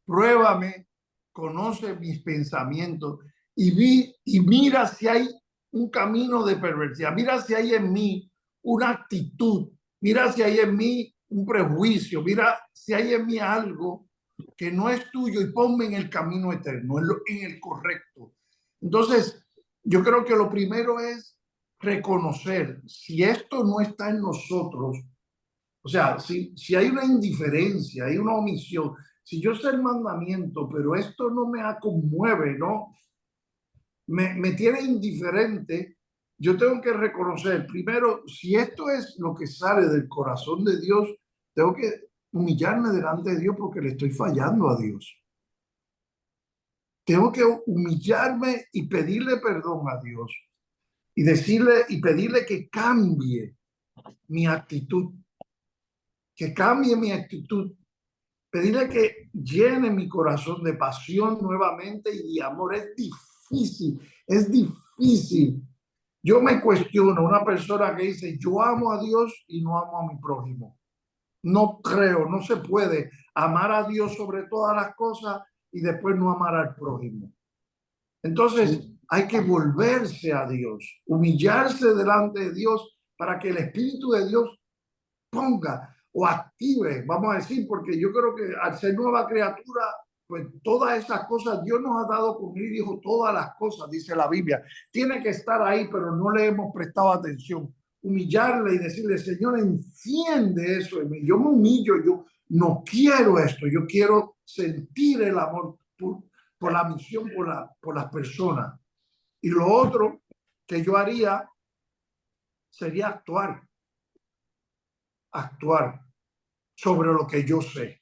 pruébame, conoce mis pensamientos y mira si hay un camino de perversidad, mira si hay en mí una actitud, mira si hay en mí un prejuicio, mira si hay en mí algo que no es tuyo y ponme en el camino eterno, en el correcto. Entonces, yo creo que lo primero es reconocer si esto no está en nosotros. O sea, si hay una indiferencia, hay una omisión, si yo sé el mandamiento, pero esto no me conmueve, ¿no? Me tiene indiferente, yo tengo que reconocer, primero, si esto es lo que sale del corazón de Dios, tengo que humillarme delante de Dios porque le estoy fallando a Dios. Tengo que humillarme y pedirle perdón a Dios y decirle y pedirle que cambie mi actitud, que cambie mi actitud, pedirle que llene mi corazón de pasión nuevamente y de amor. Es difícil, es difícil. Yo me cuestiono una persona que dice, yo amo a Dios y no amo a mi prójimo. No creo, no se puede amar a Dios sobre todas las cosas y después no amar al prójimo. Entonces hay que volverse a Dios, humillarse delante de Dios para que el Espíritu de Dios ponga o active, vamos a decir, porque yo creo que al ser nueva criatura pues todas esas cosas, Dios nos ha dado con él y dijo todas las cosas, dice la Biblia. Tiene que estar ahí, pero no le hemos prestado atención. Humillarle y decirle, Señor, enciende eso en mí. Yo me humillo, yo no quiero esto, yo quiero sentir el amor por la misión, por las personas. Y lo otro que yo haría sería actuar sobre lo que yo sé.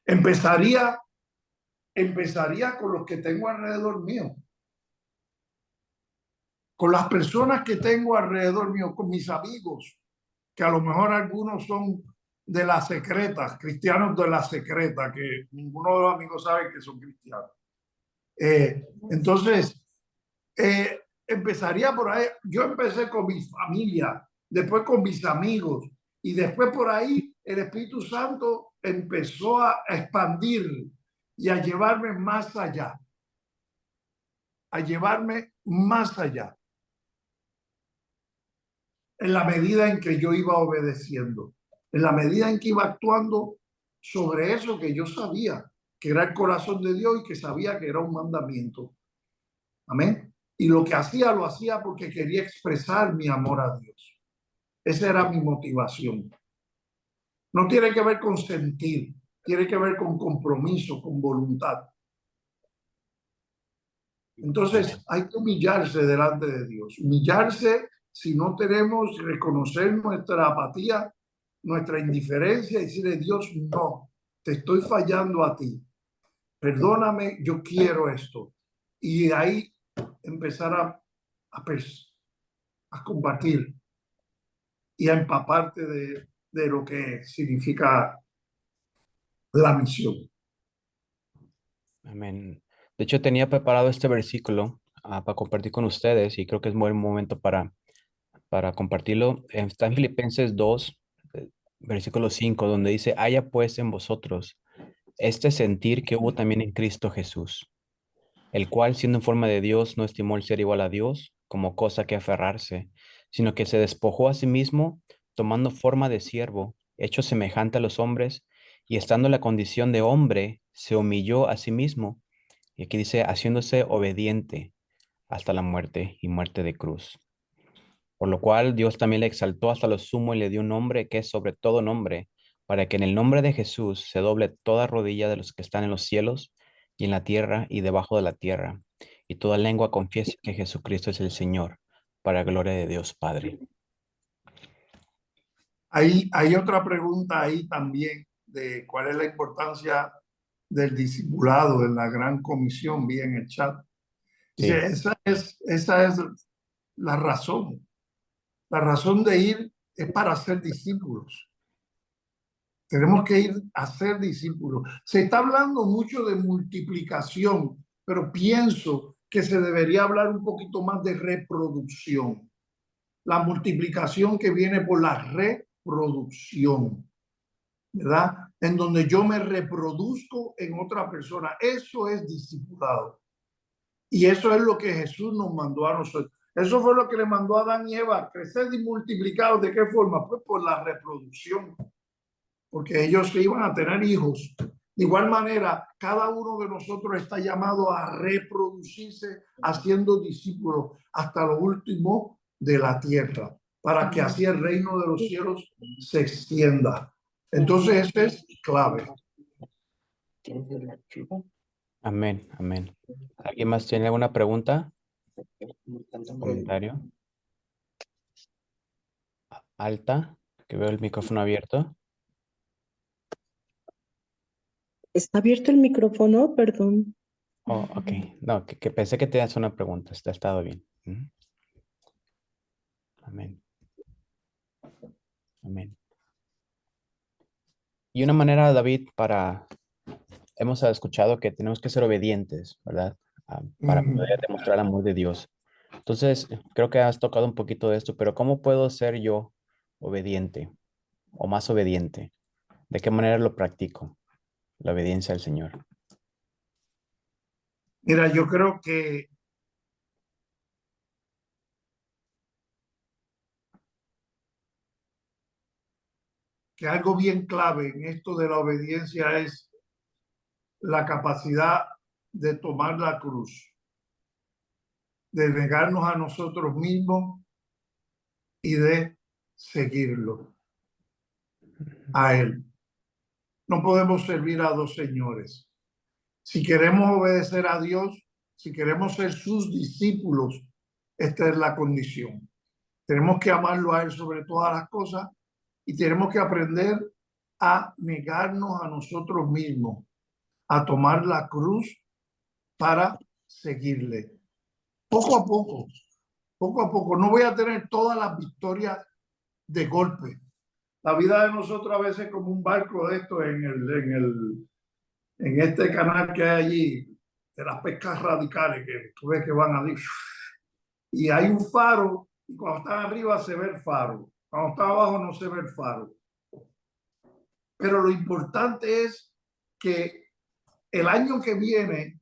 Empezaría con los que tengo alrededor mío, con las personas que tengo alrededor mío, con mis amigos, que a lo mejor algunos son de la secreta, cristianos de la secreta, que ninguno de los amigos sabe que son cristianos. Entonces, empezaría por ahí. Yo empecé con mi familia, después con mis amigos, y después por ahí el Espíritu Santo empezó a expandir y a llevarme más allá, en la medida en que yo iba obedeciendo, en la medida en que iba actuando sobre eso que yo sabía que era el corazón de Dios y que sabía que era un mandamiento. Amén. Y lo que hacía, lo hacía porque quería expresar mi amor a Dios. Esa era mi motivación. No tiene que ver con sentir, tiene que ver con compromiso, con voluntad. Entonces hay que humillarse delante de Dios. Humillarse si no tenemos, reconocer nuestra apatía, nuestra indiferencia y decirle, Dios, no, te estoy fallando a ti. Perdóname, yo quiero esto. Y de ahí empezar a compartir y a empaparte de lo que significa la misión. Amén. De hecho, tenía preparado este versículo para compartir con ustedes y creo que es buen momento para compartirlo. Está en Filipenses 2, versículo 5, donde dice, haya pues en vosotros este sentir que hubo también en Cristo Jesús, el cual, siendo en forma de Dios, no estimó el ser igual a Dios como cosa que aferrarse, sino que se despojó a sí mismo, tomando forma de siervo, hecho semejante a los hombres, y estando en la condición de hombre, se humilló a sí mismo. Y aquí dice, haciéndose obediente hasta la muerte y muerte de cruz. Por lo cual Dios también le exaltó hasta lo sumo y le dio un nombre que es sobre todo nombre, para que en el nombre de Jesús se doble toda rodilla de los que están en los cielos y en la tierra y debajo de la tierra, y toda lengua confiese que Jesucristo es el Señor, para gloria de Dios Padre. Hay otra pregunta ahí también de cuál es la importancia del discipulado en la gran comisión, vi en el chat. Sí, Dice, esa es la razón. La razón de ir es para ser discípulos. Tenemos que ir a ser discípulos. Se está hablando mucho de multiplicación, pero pienso que se debería hablar un poquito más de reproducción. La multiplicación que viene por la reproducción, ¿verdad? En donde yo me reproduzco en otra persona. Eso es discipulado. Y eso es lo que Jesús nos mandó a nosotros. Eso fue lo que le mandó a Adán y Eva, crecer y multiplicar. ¿De qué forma? Pues por la reproducción, porque ellos iban a tener hijos. De igual manera, cada uno de nosotros está llamado a reproducirse haciendo discípulos hasta lo último de la tierra, para que así el reino de los cielos se extienda. Entonces, este es clave. amén, amén. ¿Alguien más tiene alguna pregunta? ¿Comentario? Alta, que veo el micrófono abierto. ¿Está abierto el micrófono? Perdón. Oh, ok. No, que pensé que tenías una pregunta. Está estado bien. Amén. Amén. Y una manera, David, hemos escuchado que tenemos que ser obedientes, ¿verdad? Para poder demostrar el amor de Dios. Entonces, creo que has tocado un poquito de esto, pero ¿cómo puedo ser yo obediente o más obediente? ¿De qué manera lo practico? La obediencia al Señor. Mira, yo creo que algo bien clave en esto de la obediencia es la capacidad de tomar la cruz, de negarnos a nosotros mismos y de seguirlo a Él. No podemos servir a dos señores. Si queremos obedecer a Dios, si queremos ser sus discípulos, esta es la condición. Tenemos que amarlo a Él sobre todas las cosas y tenemos que aprender a negarnos a nosotros mismos, a tomar la cruz para seguirle. Poco a poco, poco a poco. No voy a tener todas las victorias de golpe. La vida de nosotros a veces es como un barco de esto en este canal que hay allí, de las pescas radicales, que tú ves que van allí. Y hay un faro, y cuando están arriba se ve el faro. Cuando está abajo no se ve el faro. Pero lo importante es que el año que viene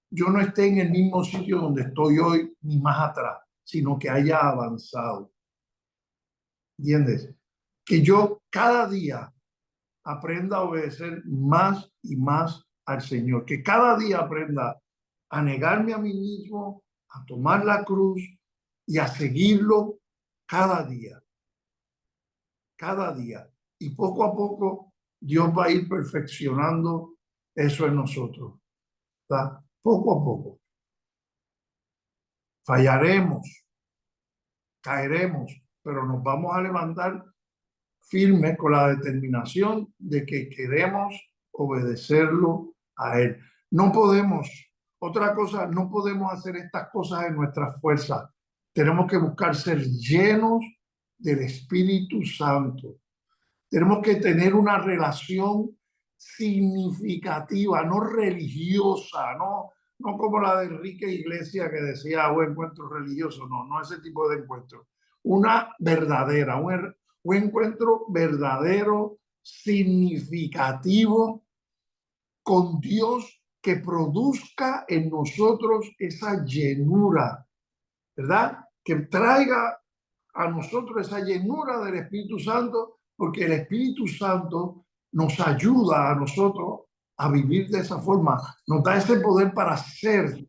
yo no esté en el mismo sitio donde estoy hoy, ni más atrás, sino que haya avanzado. ¿Entiendes? Que yo cada día aprenda a obedecer más y más al Señor. Que cada día aprenda a negarme a mí mismo, a tomar la cruz y a seguirlo cada día. Cada día. Y poco a poco Dios va a ir perfeccionando eso en nosotros. ¿Verdad? Poco a poco. Fallaremos, caeremos, pero nos vamos a levantar firmes con la determinación de que queremos obedecerlo a Él. No podemos, otra cosa, no podemos hacer estas cosas en nuestras fuerzas. Tenemos que buscar ser llenos del Espíritu Santo. Tenemos que tener una relación significativa, no religiosa, no como la de Enrique Iglesias que decía encuentro religioso, no ese tipo de encuentro. Una verdadera, un encuentro verdadero, significativo con Dios que produzca en nosotros esa llenura, ¿verdad? Que traiga a nosotros esa llenura del Espíritu Santo, porque el Espíritu Santo nos ayuda a nosotros a vivir de esa forma, nos da ese poder para hacer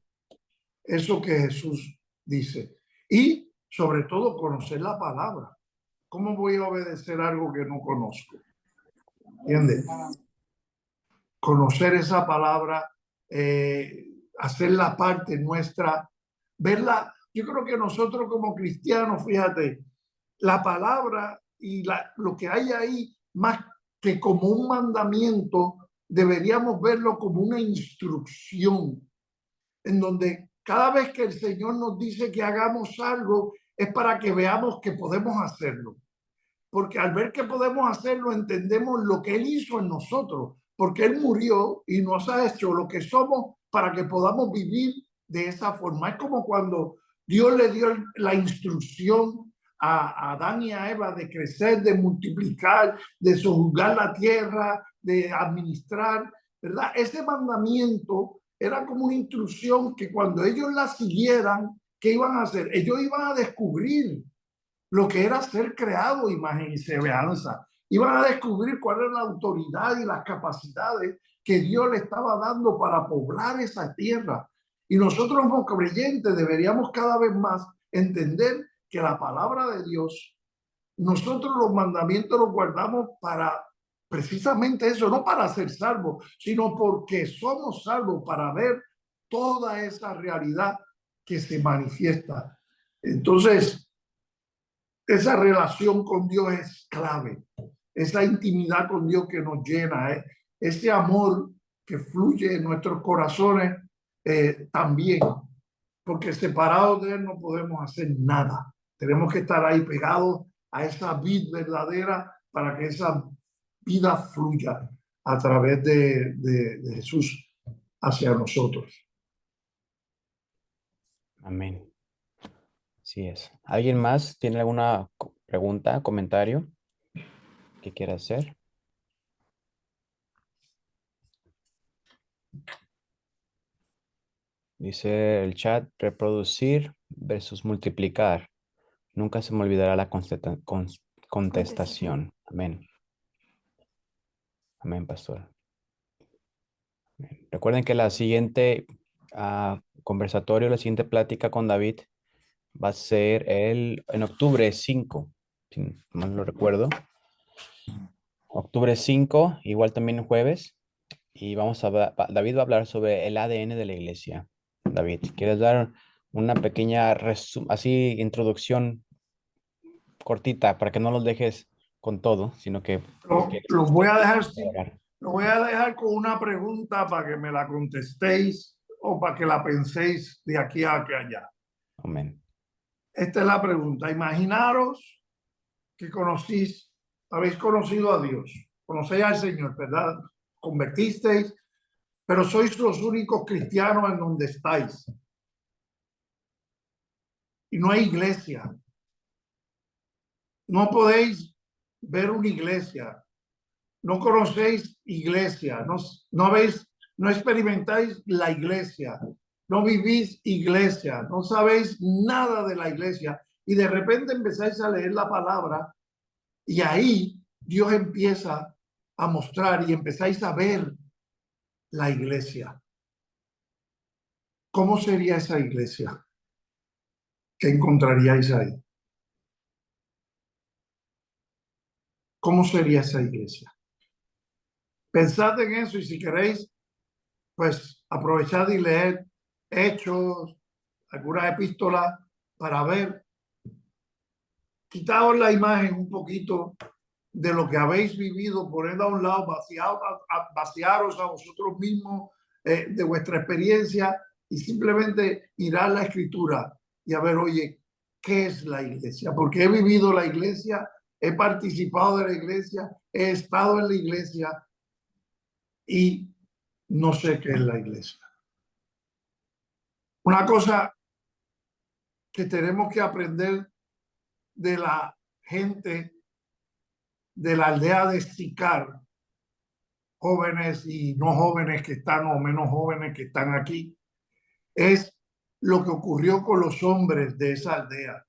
eso que Jesús dice. Y sobre todo conocer la palabra. ¿Cómo voy a obedecer algo que no conozco? ¿Entiendes? Conocer esa palabra, hacer la parte nuestra, verla. Yo creo que nosotros como cristianos, fíjate, la palabra y lo que hay ahí, más que como un mandamiento, deberíamos verlo como una instrucción, en donde cada vez que el Señor nos dice que hagamos algo, es para que veamos que podemos hacerlo. Porque al ver que podemos hacerlo, entendemos lo que Él hizo en nosotros, porque Él murió y nos ha hecho lo que somos para que podamos vivir de esa forma. Es como cuando Dios le dio la instrucción a Adán y a Eva de crecer, de multiplicar, de sojuzgar la tierra, de administrar, ¿verdad? Ese mandamiento era como una instrucción que cuando ellos la siguieran, ¿qué iban a hacer? Ellos iban a descubrir lo que era ser creado, imagen y semejanza. Iban a descubrir cuál era la autoridad y las capacidades que Dios le estaba dando para poblar esa tierra. Y nosotros como creyentes deberíamos cada vez más entender que la palabra de Dios, nosotros los mandamientos los guardamos para precisamente eso, no para ser salvos, sino porque somos salvos para ver toda esa realidad que se manifiesta. Entonces, esa relación con Dios es clave, esa intimidad con Dios que nos llena, ese amor que fluye en nuestros corazones también, porque separados de Él no podemos hacer nada. Tenemos que estar ahí pegados a esa vid verdadera para que esa vida fluya a través de Jesús hacia nosotros. Amén. Así es. ¿Alguien más tiene alguna pregunta, comentario que quiera hacer? Dice el chat, reproducir versus multiplicar. Nunca se me olvidará la contestación. Amén. Amén, pastor. Amén. Recuerden que la siguiente conversatorio, la siguiente plática con David va a ser en octubre 5, si mal no recuerdo. Octubre 5, igual también el jueves. Y David va a hablar sobre el ADN de la iglesia. David, ¿quieres dar una pequeña así introducción cortita para que no los dejes con todo, sino que Los voy a dejar lo voy a dejar con una pregunta para que me la contestéis o para que la penséis de aquí a allá. Amén. Esta es la pregunta. Imaginaros que habéis conocido a Dios, conocéis al Señor, ¿verdad? Convertisteis, pero sois los únicos cristianos en donde estáis. Y no hay iglesia. No podéis ver una iglesia. No conocéis iglesia. No experimentáis la iglesia. No vivís iglesia. No sabéis nada de la iglesia. Y de repente empezáis a leer la palabra y ahí Dios empieza a mostrar y empezáis a ver la iglesia. ¿Cómo sería esa iglesia? ¿Qué encontraríais ahí? ¿Cómo sería esa iglesia? Pensad en eso y si queréis, pues aprovechad y leer Hechos, algunas epístolas para ver. Quitaos la imagen un poquito de lo que habéis vivido, ponedla a un lado, vaciaros a vosotros mismos de vuestra experiencia y simplemente mirar la escritura y a ver, oye, ¿qué es la iglesia? Porque he vivido la iglesia, he participado de la iglesia, he estado en la iglesia y no sé qué es la iglesia. Una cosa que tenemos que aprender de la gente de la aldea de Sicar, jóvenes y no jóvenes que están o menos jóvenes que están aquí, es lo que ocurrió con los hombres de esa aldea.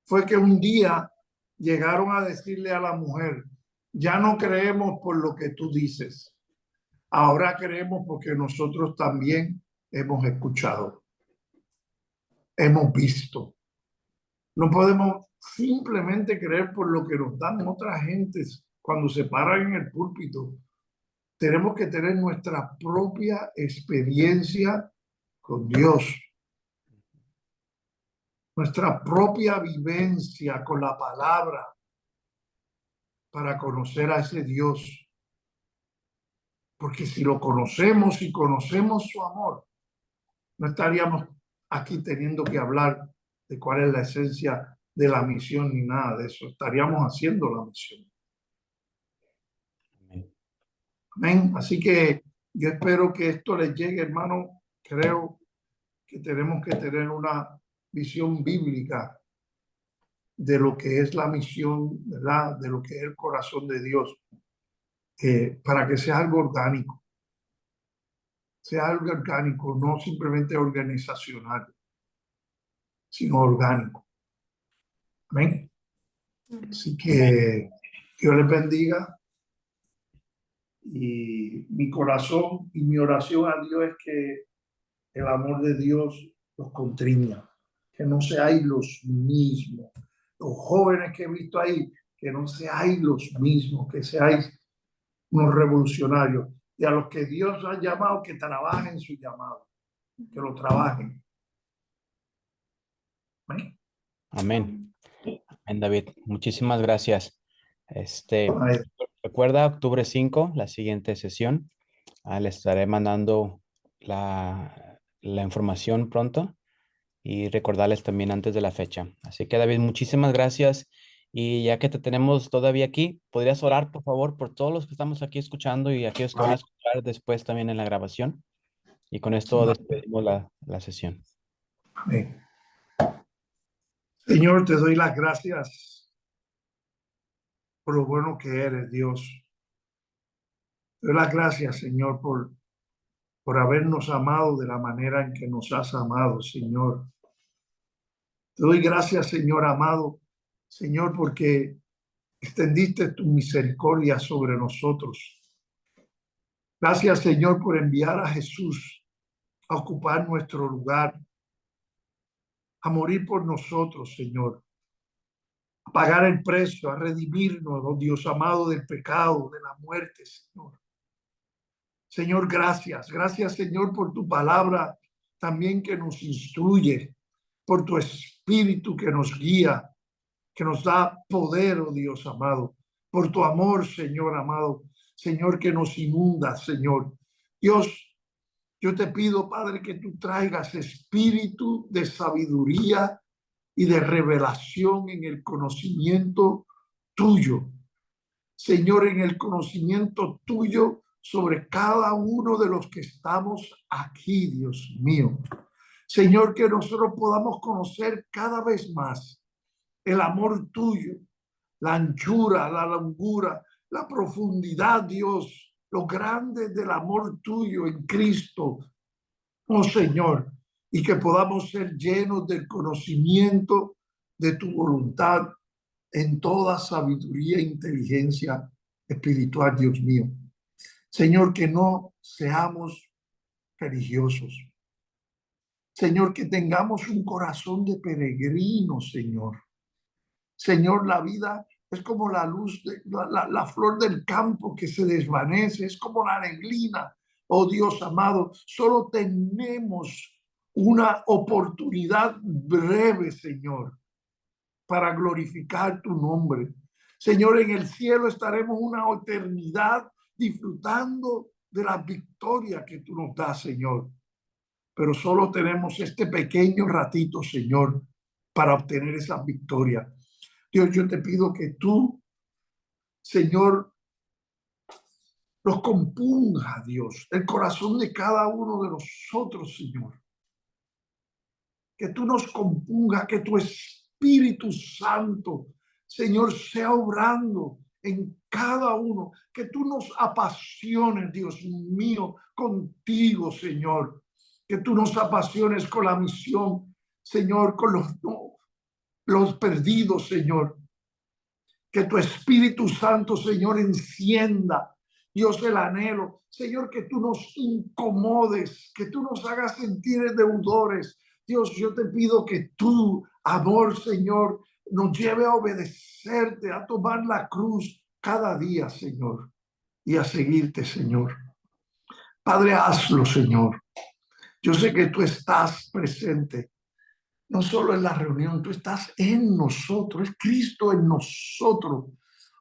Fue que un día llegaron a decirle a la mujer, ya no creemos por lo que tú dices, ahora creemos porque nosotros también hemos escuchado, hemos visto. No podemos simplemente creer por lo que nos dan otras gentes cuando se paran en el púlpito. Tenemos que tener nuestra propia experiencia con Dios, nuestra propia vivencia con la palabra para conocer a ese Dios. Porque si lo conocemos y conocemos su amor, no estaríamos aquí teniendo que hablar de cuál es la esencia de la misión ni nada de eso. Estaríamos haciendo la misión. Amén. Así que yo espero que esto les llegue, hermano. Creo que tenemos que tener una visión bíblica de lo que es la misión, ¿verdad? De lo que es el corazón de Dios, para que sea algo orgánico. Sea algo orgánico, no simplemente organizacional, sino orgánico. Amén. Así que Dios les bendiga. Y mi corazón y mi oración a Dios es que el amor de Dios los contriña, que no seáis los mismos. Los jóvenes que he visto ahí, que no seáis los mismos, que seáis unos revolucionarios. Y a los que Dios ha llamado, que trabajen su llamado, que lo trabajen. Amén. Amén. Amén, David. Muchísimas gracias. Amén. Recuerda, octubre 5, la siguiente sesión. Le estaré mandando la información pronto y recordarles también antes de la fecha. Así que, David, muchísimas gracias. Y ya que te tenemos todavía aquí, ¿podrías orar, por favor, por todos los que estamos aquí escuchando y aquellos que van a escuchar después también en la grabación? Y con esto despedimos la sesión. Amén. Señor, te doy las gracias por lo bueno que eres, Dios. Te doy las gracias, Señor, por habernos amado de la manera en que nos has amado, Señor. Te doy gracias, Señor amado, Señor, porque extendiste tu misericordia sobre nosotros. Gracias, Señor, por enviar a Jesús a ocupar nuestro lugar, a morir por nosotros, Señor, a pagar el precio, a redimirnos, oh Dios amado, del pecado, de la muerte, Señor. Señor, gracias. Gracias, Señor, por tu palabra también que nos instruye, por tu espíritu que nos guía, que nos da poder, oh Dios amado, por tu amor, Señor amado, Señor, que nos inunda, Señor. Dios, yo te pido, Padre, que tú traigas espíritu de sabiduría y de revelación en el conocimiento tuyo. Señor, en el conocimiento tuyo sobre cada uno de los que estamos aquí, Dios mío. Señor, que nosotros podamos conocer cada vez más el amor tuyo, la anchura, la longura, la profundidad, Dios, lo grande del amor tuyo en Cristo, oh Señor, y que podamos ser llenos del conocimiento de tu voluntad en toda sabiduría e inteligencia espiritual, Dios mío. Señor, que no seamos religiosos. Señor, que tengamos un corazón de peregrino, Señor. Señor, la vida es como la luz, la flor del campo que se desvanece, es como la neblina. Oh Dios amado, solo tenemos una oportunidad breve, Señor, para glorificar tu nombre. Señor, en el cielo estaremos una eternidad disfrutando de la victoria que tú nos das, Señor. Pero solo tenemos este pequeño ratito, Señor, para obtener esa victoria. Dios, yo te pido que tú, Señor, nos compunga, Dios, el corazón de cada uno de nosotros, Señor. Que tú nos compunga, que tu Espíritu Santo, Señor, sea obrando en cada uno, que tú nos apasiones, Dios mío, contigo, Señor, que tú nos apasiones con la misión, Señor, con los perdidos, Señor, que tu Espíritu Santo, Señor, encienda, Dios, el anhelo, Señor, que tú nos incomodes, que tú nos hagas sentir deudores. Dios, yo te pido que tú, amor, Señor, nos lleve a obedecerte, a tomar la cruz cada día, Señor, y a seguirte, Señor. Padre, hazlo, Señor. Yo sé que tú estás presente, no solo en la reunión, tú estás en nosotros, es Cristo en nosotros.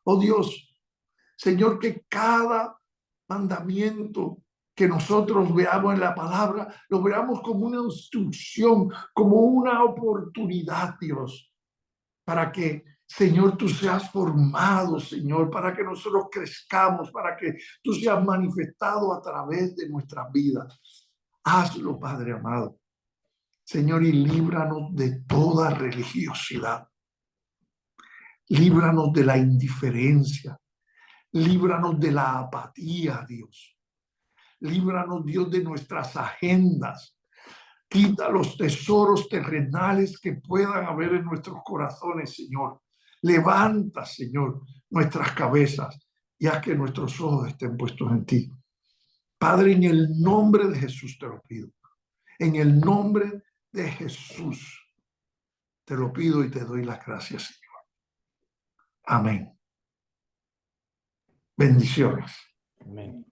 Oh Dios, Señor, que cada mandamiento que nosotros veamos en la palabra, lo veamos como una instrucción, como una oportunidad, Dios, para que, Señor, tú seas formado, Señor, para que nosotros crezcamos, para que tú seas manifestado a través de nuestras vidas. Hazlo, Padre amado. Señor, y líbranos de toda religiosidad. Líbranos de la indiferencia. Líbranos de la apatía, Dios. Líbranos, Dios, de nuestras agendas. Quita los tesoros terrenales que puedan haber en nuestros corazones, Señor. Levanta, Señor, nuestras cabezas y haz que nuestros ojos estén puestos en ti. Padre, en el nombre de Jesús te lo pido. En el nombre de Jesús te lo pido y te doy las gracias, Señor. Amén. Bendiciones. Amén.